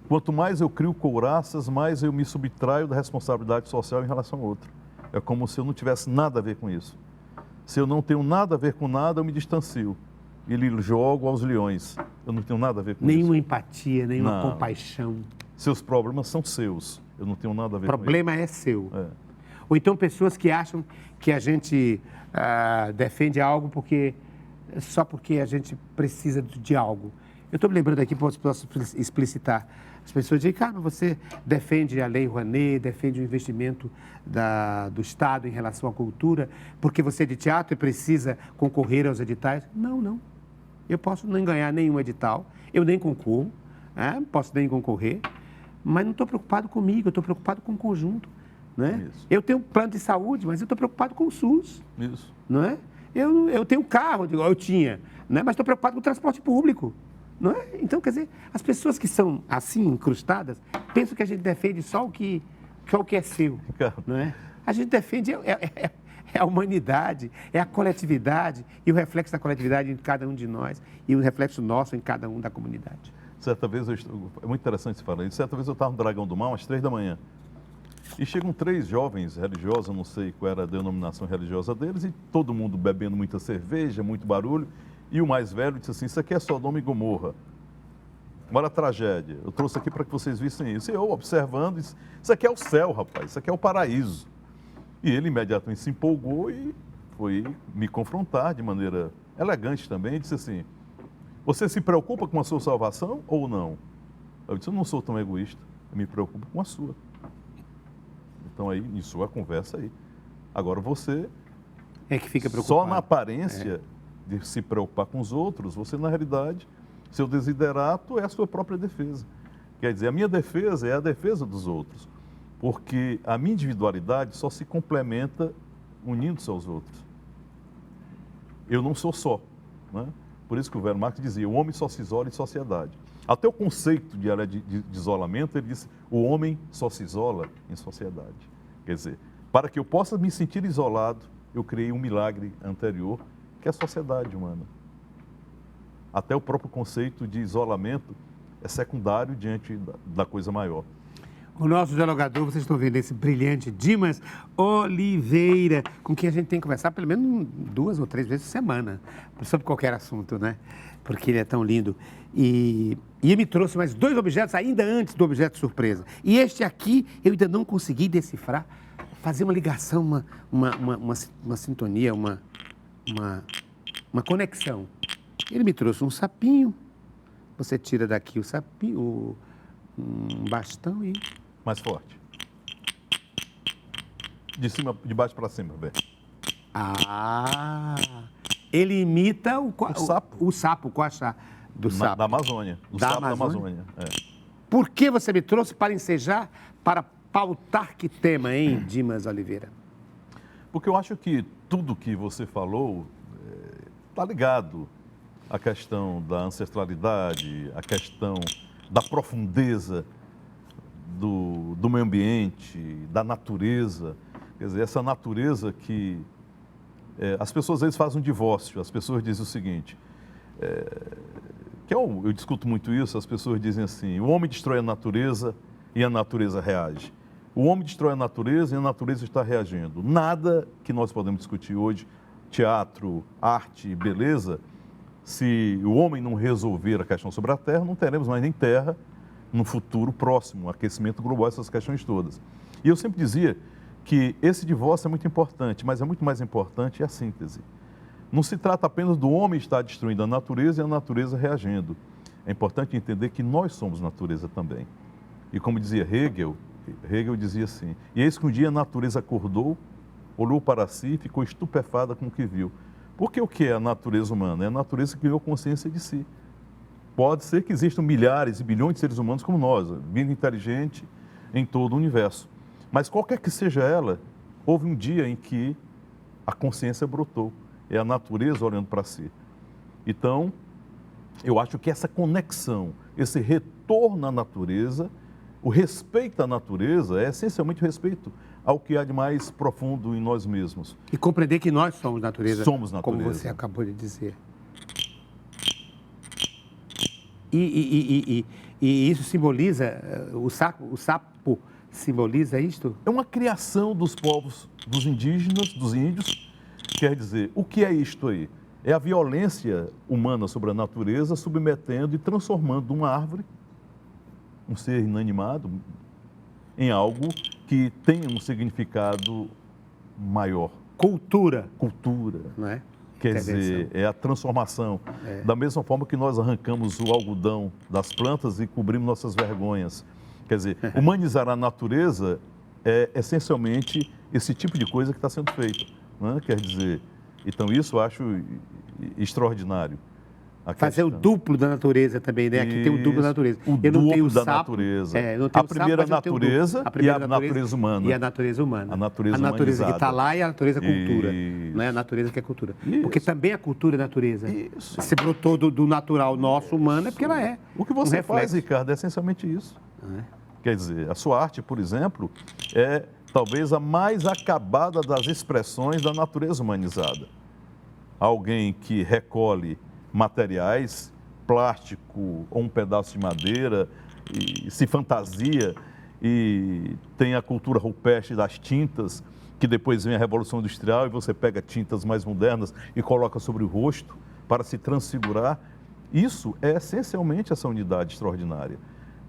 quanto mais eu crio couraças, mais eu me subtraio da responsabilidade social em relação ao outro. É como se eu não tivesse nada a ver com isso. Se eu não tenho nada a ver com nada, eu me distancio. E lhe jogo aos leões. Eu não tenho nada a ver com Nenhuma isso. empatia, nenhuma Não. compaixão. Seus problemas são seus. Eu não tenho nada a ver O problema é seu. com isso. Ou então pessoas que acham que a gente defende algo só porque a gente precisa de algo. Eu estou me lembrando aqui, posso explicitar. As pessoas dizem, cara, você defende a Lei Rouanet, defende o investimento do Estado em relação à cultura, porque você é de teatro e precisa concorrer aos editais. Não. Eu posso nem ganhar nenhum edital, eu nem concorro, posso nem concorrer, mas não estou preocupado comigo, eu estou preocupado com o conjunto. Né? Isso. Eu tenho um plano de saúde, mas eu estou preocupado com o SUS. Isso. Não é? Eu tenho um carro, eu tinha, né? Mas estou preocupado com o transporte público. Não é? Então, quer dizer, as pessoas que são assim, incrustadas, pensam que a gente defende só o que é seu. Ricardo. Não é? A gente defende a humanidade, é a coletividade e o reflexo da coletividade em cada um de nós e o reflexo nosso em cada um da comunidade. Certa vez, é muito interessante você falar isso, certa vez eu estava no Dragão do Mar, às 3 da manhã, e chegam 3 jovens religiosos, eu não sei qual era a denominação religiosa deles, e todo mundo bebendo muita cerveja, muito barulho, e o mais velho disse assim, isso aqui é Sodoma e Gomorra, olha a tragédia, eu trouxe aqui para que vocês vissem isso. E eu observando, disse, isso aqui é o céu, rapaz, isso aqui é o paraíso. E ele imediatamente se empolgou e foi me confrontar de maneira elegante também, e disse assim, você se preocupa com a sua salvação ou não? Eu disse, eu não sou tão egoísta, eu me preocupo com a sua. Então aí, em sua conversa aí. Agora você, É que fica preocupado. só na aparência de se preocupar com os outros, você na realidade, seu desiderato é a sua própria defesa. Quer dizer, a minha defesa é a defesa dos outros. Porque a minha individualidade só se complementa unindo-se aos outros. Eu não sou só, né? Por isso que o velho Marx dizia, o homem só se isola em sociedade. Até o conceito de isolamento, ele disse, o homem só se isola em sociedade. Quer dizer, para que eu possa me sentir isolado, eu criei um milagre anterior, que é a sociedade humana. Até o próprio conceito de isolamento é secundário diante da coisa maior. O nosso dialogador, vocês estão vendo esse brilhante Dimas Oliveira, com quem a gente tem que conversar pelo menos 2 ou 3 vezes por semana, sobre qualquer assunto, né? Porque ele é tão lindo. E ele me trouxe mais 2 objetos ainda antes do objeto surpresa. E este aqui eu ainda não consegui decifrar, fazer uma ligação, uma sintonia, uma conexão. Ele me trouxe um sapinho, você tira daqui o sapinho, um bastão e... Mais forte. De baixo para cima, velho. Ah! Ele imita o sapo, o coaxá do sapo. Da Amazônia. Do Da sapo Amazônia? da Amazônia. É. Por que você me trouxe para ensejar, para pautar que tema, hein, Dimas Oliveira? Porque eu acho que tudo que você falou está ligado à questão da ancestralidade, à questão da profundeza do meio ambiente, da natureza. Quer dizer, essa natureza que... as pessoas às vezes fazem um divórcio, as pessoas dizem o seguinte, eu discuto muito isso, as pessoas dizem assim, o homem destrói a natureza e a natureza reage. O homem destrói a natureza e a natureza está reagindo. Nada que nós podemos discutir hoje, teatro, arte, beleza, se o homem não resolver a questão sobre a Terra, não teremos mais nem Terra no futuro próximo, aquecimento global, essas questões todas. E eu sempre dizia que esse divórcio é muito importante, mas é muito mais importante a síntese. Não se trata apenas do homem estar destruindo a natureza e a natureza reagindo. É importante entender que nós somos natureza também. E como dizia Hegel dizia assim, e eis que um dia a natureza acordou, olhou para si e ficou estupefada com o que viu. Porque o que é a natureza humana? É a natureza que ganhou consciência de si. Pode ser que existam milhares e bilhões de seres humanos como nós, vida inteligente em todo o universo. Mas qualquer que seja ela, houve um dia em que a consciência brotou. É a natureza olhando para si. Então, eu acho que essa conexão, esse retorno à natureza, o respeito à natureza é essencialmente o respeito ao que há de mais profundo em nós mesmos. E compreender que nós somos natureza. Somos natureza. Como você acabou de dizer. E isso simboliza, o sapo simboliza isto? É uma criação dos povos, dos indígenas, dos índios. Quer dizer, o que é isto aí? É a violência humana sobre a natureza, submetendo e transformando uma árvore, um ser inanimado, em algo que tenha um significado maior. Cultura. Cultura. Não é? Quer dizer, é a transformação. Da mesma forma que nós arrancamos o algodão das plantas e cobrimos nossas vergonhas. Quer dizer, humanizar a natureza é essencialmente esse tipo de coisa que está sendo feita. Né? Quer dizer, então isso eu acho extraordinário. Fazer o duplo da natureza também, né? Aqui tem o duplo da natureza. O duplo da natureza. A primeira natureza e a natureza humana. E a natureza humana. A natureza que está lá e a natureza cultura. Isso. Não é a natureza que é cultura. Isso. Porque também a cultura é natureza. Isso. Se brotou do natural nosso humano é porque ela é. O que você faz, Ricardo, é essencialmente isso. Quer dizer, a sua arte, por exemplo, é talvez a mais acabada das expressões da natureza humanizada. Alguém que recolhe materiais, plástico ou um pedaço de madeira, e se fantasia e tem a cultura rupestre das tintas, que depois vem a Revolução Industrial e você pega tintas mais modernas e coloca sobre o rosto para se transfigurar. Isso é essencialmente essa unidade extraordinária.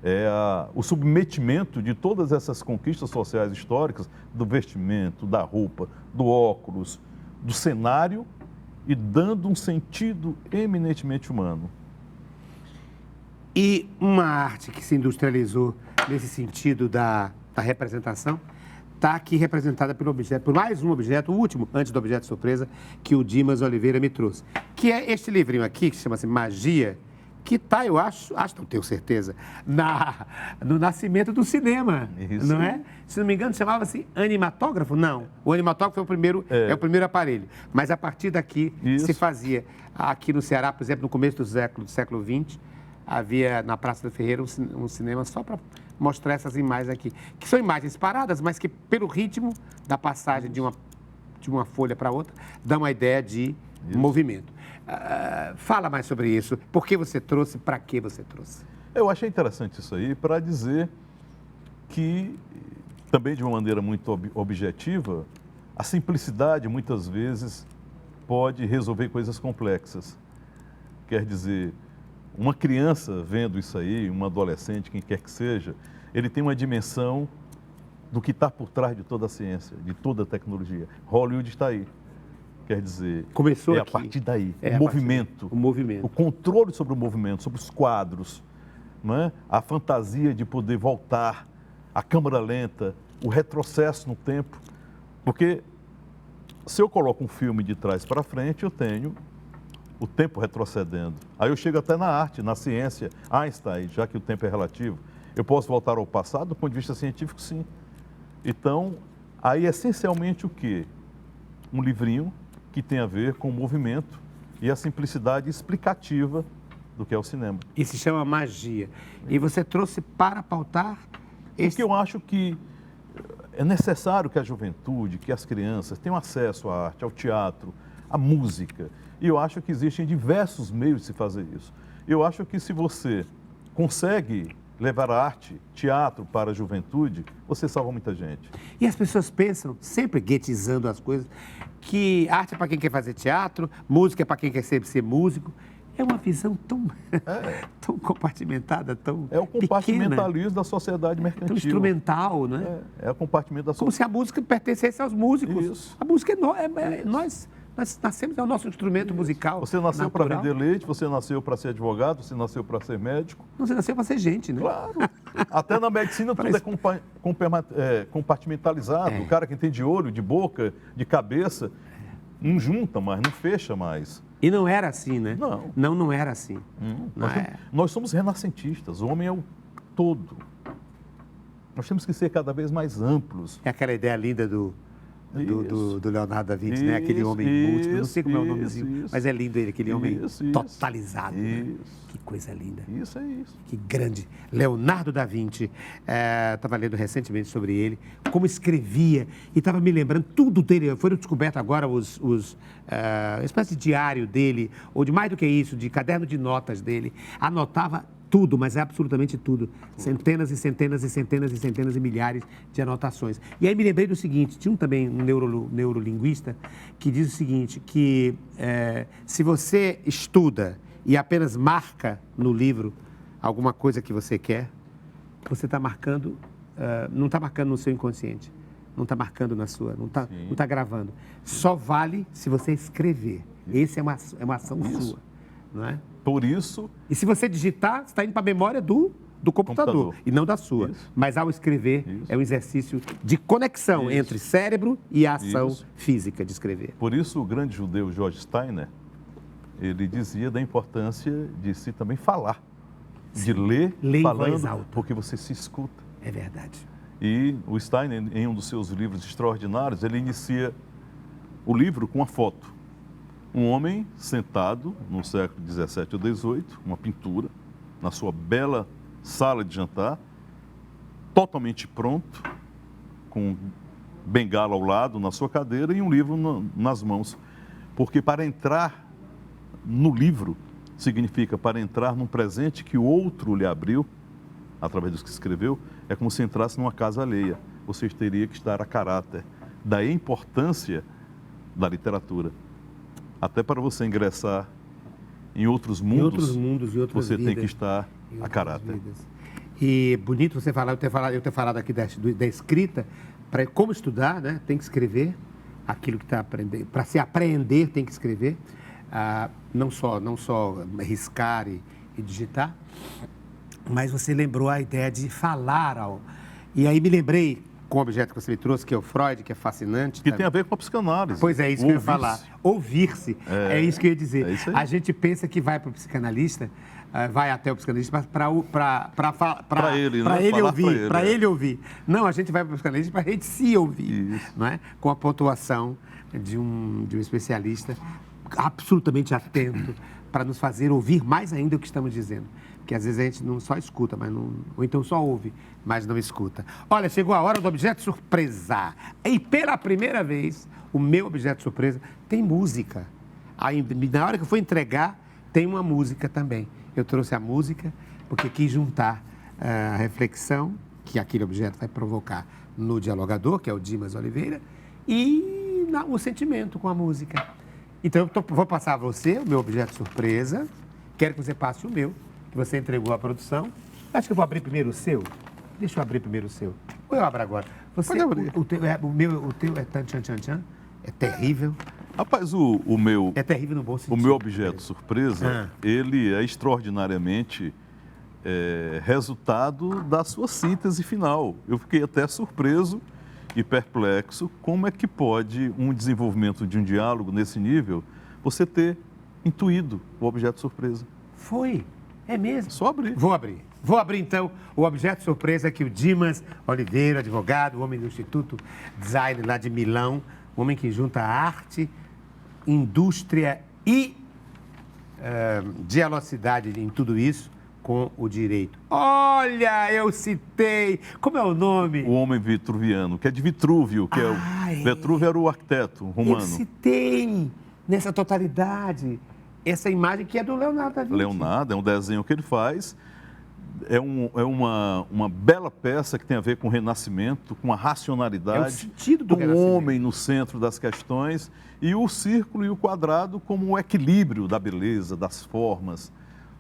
É o submetimento de todas essas conquistas sociais históricas, do vestimento, da roupa, do óculos, do cenário, e dando um sentido eminentemente humano. E uma arte que se industrializou nesse sentido da representação está aqui representada pelo objeto, por mais um objeto, o último, antes do objeto surpresa, que o Dimas Oliveira me trouxe. Que é este livrinho aqui, que chama-se Magia, que está, eu acho, não tenho certeza, no nascimento do cinema, Isso. não é? Se não me engano, chamava-se animatógrafo? Não, o animatógrafo é o primeiro aparelho, mas a partir daqui se fazia. Aqui no Ceará, por exemplo, no começo do século XX, havia na Praça do Ferreira um cinema só para mostrar essas imagens aqui, que são imagens paradas, mas que pelo ritmo da passagem de uma folha para outra, dá uma ideia de movimento. Fala mais sobre isso. Por que você trouxe? Para que você trouxe? Eu achei interessante isso aí para dizer que, também de uma maneira muito objetiva, a simplicidade muitas vezes pode resolver coisas complexas. Quer dizer, uma criança vendo isso aí, um adolescente, quem quer que seja, ele tem uma dimensão do que está por trás de toda a ciência, de toda a tecnologia. Hollywood está aí. Quer dizer, começou a partir daí, o movimento, o controle sobre o movimento, sobre os quadros, não é? A fantasia de poder voltar, a câmera lenta, o retrocesso no tempo. Porque se eu coloco um filme de trás para frente, eu tenho o tempo retrocedendo. Aí eu chego até na arte, na ciência, Einstein, já que o tempo é relativo. Eu posso voltar ao passado do ponto de vista científico, sim. Então, aí essencialmente o quê? Um livrinho que tem a ver com o movimento e a simplicidade explicativa do que é o cinema. E se chama Magia. E você trouxe para pautar Porque eu acho que É necessário que a juventude, que as crianças tenham acesso à arte, ao teatro, à música. E eu acho que existem diversos meios de se fazer isso. Eu acho que se você consegue levar a arte, teatro para a juventude, você salva muita gente. E as pessoas pensam, sempre guetizando as coisas, que arte é para quem quer fazer teatro, música é para quem quer ser músico. É uma visão tão, tão compartimentada, tão É o compartimentalismo pequena, da sociedade mercantil. tão instrumental, né? É o compartimento da Como se a música pertencesse aos músicos. Isso. A música é nós nascemos, é o nosso instrumento musical. Você nasceu para natural. vender leite, você nasceu para ser advogado, você nasceu para ser médico. Não, você nasceu para ser gente, né? Claro. Até na medicina tudo é compartimentalizado. O cara que tem de olho, de boca, de cabeça, não junta mais, não fecha mais. E não era assim, né? Não. Não era assim. Nós somos renascentistas, o homem é o todo. Nós temos que ser cada vez mais amplos. É aquela ideia linda do Leonardo da Vinci, né? Aquele homem múltiplo, não sei como é o nomezinho, mas é lindo ele, aquele homem totalizado. Né? Que coisa linda. Isso é isso. Que grande. Leonardo da Vinci, estava lendo recentemente sobre ele, como escrevia, e estava me lembrando tudo dele. Foram descobertos agora a espécie de diário dele, ou de mais do que isso, de caderno de notas dele. Anotava tudo, mas é absolutamente tudo. Centenas e centenas e centenas e centenas e milhares de anotações. E aí me lembrei do seguinte, tinha também um neurolinguista que diz o seguinte, que se você estuda e apenas marca no livro alguma coisa que você quer, você está marcando, não está marcando no seu inconsciente, não está marcando na sua, não está gravando. Só vale se você escrever. Essa é uma ação sua, não é? Por isso... E se você digitar, você está indo para a memória do computador e não da sua. Isso. Mas ao escrever, é um exercício de conexão entre cérebro e a ação física de escrever. Por isso o grande judeu George Steiner, ele dizia da importância de se também falar. De ler falando, porque você se escuta. É verdade. E o Steiner, em um dos seus livros extraordinários, ele inicia o livro com uma foto. Um homem sentado no século XVII ou XVIII, uma pintura, na sua bela sala de jantar, totalmente pronto, com bengala ao lado, na sua cadeira e um livro nas mãos. Porque para entrar no livro, significa para entrar num presente que o outro lhe abriu, através do que escreveu, é como se entrasse numa casa alheia. Você teria que estar a caráter. Daí a importância da literatura. Até para você ingressar em outros mundos, e outras você vidas, tem que estar a caráter. Vidas. E bonito você falar, eu ter falado aqui da escrita, para como estudar, né? Tem que escrever aquilo que está aprendendo. Para se aprender, tem que escrever. Não só riscar e digitar, mas você lembrou a ideia de falar. E aí me lembrei com o objeto que você me trouxe, que é o Freud, que é fascinante. Que tem a ver com a psicanálise. Pois é, isso que eu ia falar. Ouvir-se. É isso que eu ia dizer. É isso aí. A gente pensa que vai para o psicanalista, vai até o psicanalista para ele ouvir. Não, a gente vai para o psicanalista para a gente se ouvir. Isso. Não é? Com a pontuação de um especialista absolutamente atento para nos fazer ouvir mais ainda o que estamos dizendo. Porque às vezes a gente não só escuta, ou então só ouve, mas não escuta. Olha, chegou a hora do objeto surpresa. E pela primeira vez, o meu objeto surpresa tem música. Aí, na hora que eu for entregar, tem uma música também. Eu trouxe a música porque quis juntar a reflexão que aquele objeto vai provocar no dialogador, que é o Dimas Oliveira, e o sentimento com a música. Então, vou passar a você o meu objeto surpresa. Quero que você passe o meu, que você entregou à produção. Acho que eu vou abrir primeiro o seu. Deixa eu abrir primeiro o seu. Ou eu abro agora? Pode abrir. O teu é tchan-tchan-tchan. É terrível. Rapaz, o meu... É terrível no bom sentido. O meu objeto surpresa, ele é extraordinariamente resultado da sua síntese final. Eu fiquei até surpreso e perplexo como é que pode um desenvolvimento de um diálogo nesse nível você ter intuído o objeto surpresa. Foi. É mesmo? Só abrir. Vou abrir, então, o objeto surpresa que o Dimas Oliveira, advogado, homem do Instituto Design lá de Milão, homem que junta arte, indústria e dialogicidade em tudo isso, com o direito. Olha, eu citei. Como é o nome? O homem vitruviano, que é de Vitrúvio, que Vitrúvio era o arquiteto romano. Eu citei nessa totalidade essa imagem que é do Leonardo da Vinci. Leonardo, é um desenho que ele faz. É uma bela peça que tem a ver com o Renascimento, com a racionalidade, É o sentido do com o Renascimento. homem no centro das questões, e o círculo e o quadrado como o equilíbrio da beleza, das formas.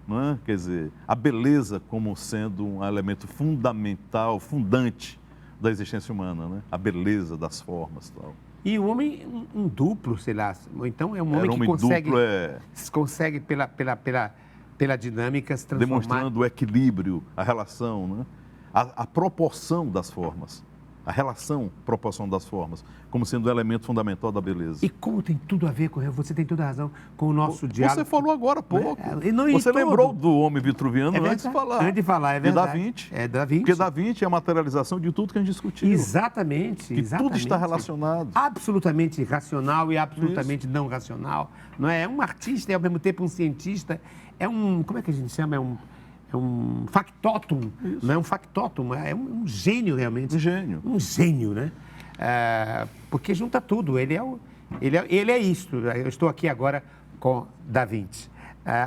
Não é? Quer dizer, a beleza como sendo um elemento fundamental, fundante da existência humana, né? A beleza das formas e tal. E o homem, um duplo, sei lá, ou então é um homem Era que consegue, duplo, consegue pela dinâmica se transformar. demonstrando o equilíbrio, a relação, né? A proporção das formas, a relação, proporção das formas, como sendo um elemento fundamental da beleza. E como tem tudo a ver com, você tem toda a razão, com o nosso diálogo. Você falou agora há pouco. E Você todo. lembrou do homem vitruviano antes de falar. Antes de falar, é De Da verdade. Vinci. É Da Vinci. Porque Da Vinci é a materialização de tudo que a gente discutiu. Exatamente, Que exatamente. tudo está relacionado. Absolutamente racional e absolutamente não racional. Não é? É um artista e ao mesmo tempo um cientista. É um, como é que a gente chama? É um factotum. Isso. Não é um factotum, é um gênio realmente. Um gênio. Um gênio, né? Porque junta tudo. Ele é isto. Eu estou aqui agora com Da Vinci.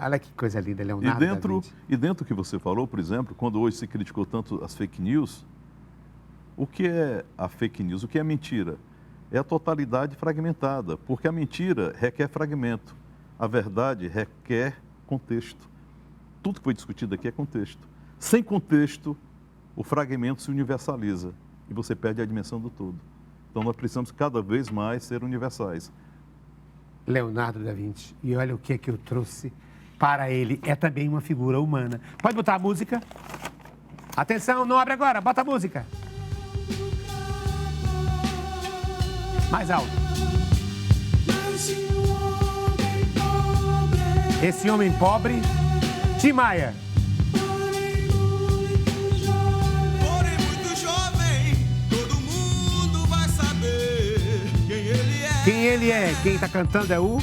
Olha que coisa linda, Leonardo da Vinci. E dentro do que você falou, por exemplo, quando hoje se criticou tanto as fake news, o que é a fake news? O que é a mentira? É a totalidade fragmentada, porque a mentira requer fragmento, a verdade requer contexto. Tudo que foi discutido aqui é contexto. Sem contexto, o fragmento se universaliza e você perde a dimensão do todo. Então nós precisamos cada vez mais ser universais. Leonardo da Vinci. E olha o que é que eu trouxe para ele. É também uma figura humana. Pode botar a música? Atenção, não abre agora. Bota a música. Mais alto. Esse homem pobre. Tim Maia. Porém muito jovem, todo mundo vai saber quem ele é. Quem ele é? Quem está cantando é o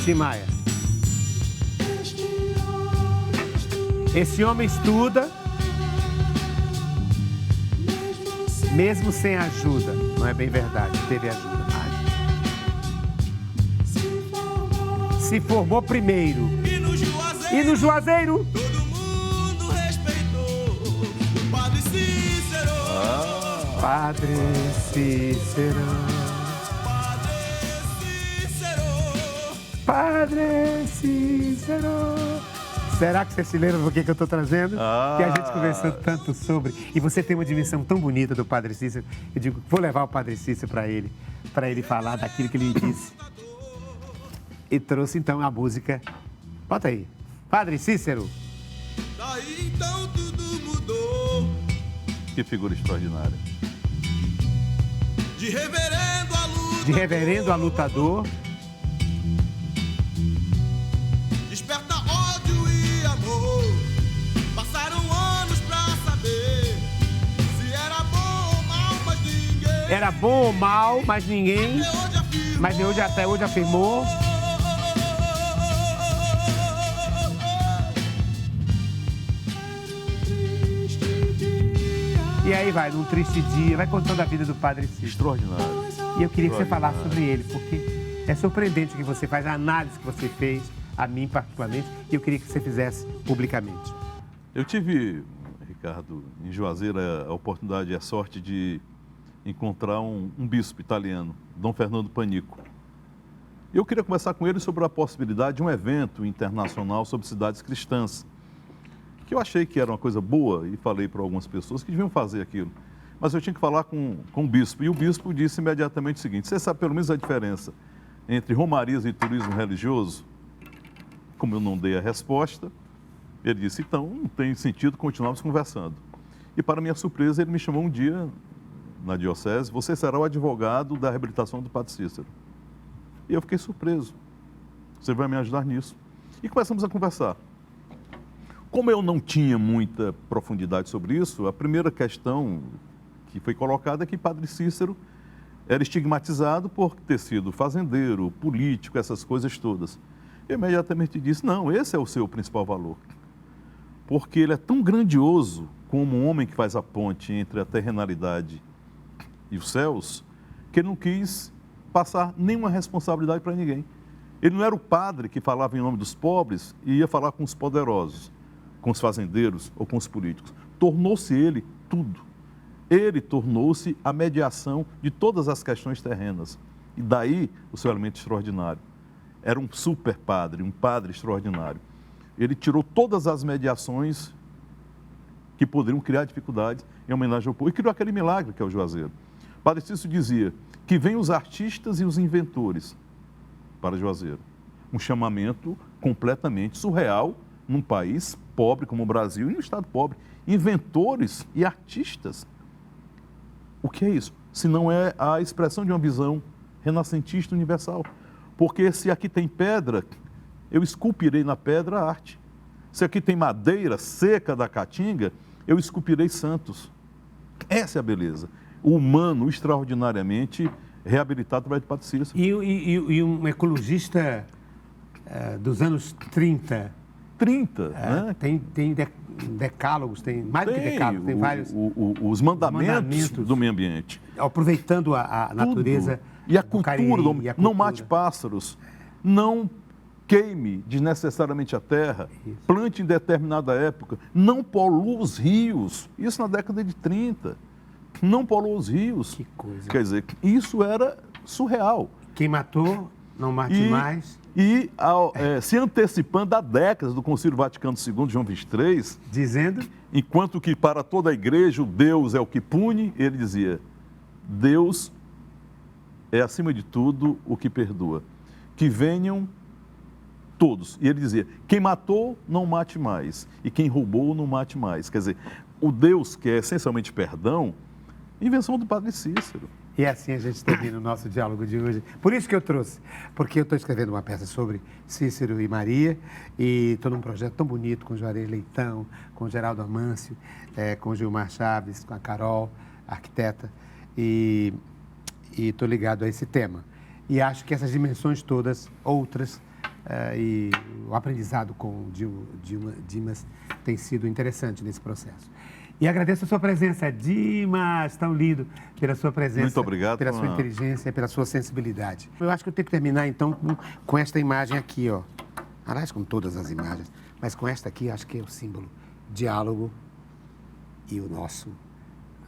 Tim Maia. Esse homem estuda, mesmo sem ajuda. Não é bem verdade, teve ajuda. Mas se formou primeiro. E no Juazeiro, E no Juazeiro, todo mundo respeitou o Padre Cícero. Padre Cícero. Padre Cícero. Padre Cícero. Será que você se lembra do que eu estou trazendo? Que a gente conversou tanto sobre. E você tem uma dimensão tão bonita do Padre Cícero. Eu digo, vou levar o Padre Cícero para ele falar daquilo que ele me disse. E trouxe então a música. Bota aí. Padre Cícero. Daí então tudo mudou. Que figura extraordinária. De reverendo a luta. De reverendo a lutador. Desperta ódio e amor. Passaram anos pra saber se era bom ou mal, mas ninguém. Era bom ou mal, mas ninguém. Até hoje afirmou. Mas até hoje afirmou. E aí vai, num triste dia, vai contando a vida do Padre Cícero. Extraordinário. E eu queria que você falasse sobre ele, porque é surpreendente o que você faz, a análise que você fez, a mim particularmente, e eu queria que você fizesse publicamente. Eu tive, Ricardo, em Juazeiro, a oportunidade e a sorte de encontrar um bispo italiano, Dom Fernando Panico. Eu queria conversar com ele sobre a possibilidade de um evento internacional sobre cidades cristãs, que eu achei que era uma coisa boa e falei para algumas pessoas que deviam fazer aquilo. Mas eu tinha que falar com o bispo, e o bispo disse imediatamente o seguinte: você sabe pelo menos a diferença entre romarias e turismo religioso? Como eu não dei a resposta, ele disse, então não tem sentido continuarmos conversando. E para minha surpresa, ele me chamou um dia na diocese: você será o advogado da reabilitação do Padre Cícero. E eu fiquei surpreso. Você vai me ajudar nisso. E começamos a conversar. Como eu não tinha muita profundidade sobre isso, a primeira questão que foi colocada é que Padre Cícero era estigmatizado por ter sido fazendeiro, político, essas coisas todas. Eu imediatamente disse, não, esse é o seu principal valor. Porque ele é tão grandioso como um homem que faz a ponte entre a terrenalidade e os céus, que ele não quis passar nenhuma responsabilidade para ninguém. Ele não era o padre que falava em nome dos pobres e ia falar com os poderosos, com os fazendeiros ou com os políticos. Tornou-se ele tudo. Ele tornou-se a mediação de todas as questões terrenas. E daí o seu elemento extraordinário. Era um super padre, um padre extraordinário. Ele tirou todas as mediações que poderiam criar dificuldades em homenagem ao povo e criou aquele milagre que é o Juazeiro. Padre Cícero dizia que vêm os artistas e os inventores para Juazeiro. Um chamamento completamente surreal num país pobre como o Brasil e num estado pobre. Inventores e artistas. O que é isso? Se não é a expressão de uma visão renascentista universal. Porque se aqui tem pedra, eu esculpirei na pedra a arte. Se aqui tem madeira seca da caatinga, eu esculpirei santos. Essa é a beleza. O humano extraordinariamente reabilitado para o Padre Cícero. E um ecologista dos anos 30. 30, né? Tem decálogos, tem mais do que decálogos, tem vários. Os mandamentos do meio ambiente. Aproveitando a natureza. E a cultura, não mate pássaros, não queime desnecessariamente a terra, plante em determinada época, não polua os rios, isso na década de 30, não polua os rios. Que coisa. Quer dizer, isso era surreal. Quem matou, não mate mais. E se antecipando a décadas do Concílio Vaticano II, João XXIII, dizendo, enquanto que para toda a igreja o Deus é o que pune, ele dizia, Deus é, acima de tudo, o que perdoa. Que venham todos. E ele dizia, quem matou, não mate mais. E quem roubou, não mate mais. Quer dizer, o Deus que é essencialmente perdão, invenção do Padre Cícero. E assim a gente termina o nosso diálogo de hoje. Por isso que eu trouxe, porque eu estou escrevendo uma peça sobre Cícero e Maria, e estou num projeto tão bonito com o Juarez Leitão, com o Geraldo Amâncio, com o Gilmar Chaves, com a Carol, arquiteta, e estou ligado a esse tema. E acho que essas dimensões todas, outras, e o aprendizado com o Dimas tem sido interessante nesse processo. E agradeço a sua presença, Dimas, tão lindo, pela sua presença. Muito obrigado. Pela sua inteligência, pela sua sensibilidade. Eu acho que eu tenho que terminar, então, com esta imagem aqui, ó. Aliás, com todas as imagens, mas com esta aqui, acho que é o símbolo diálogo e o nosso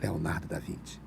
Leonardo da Vinci.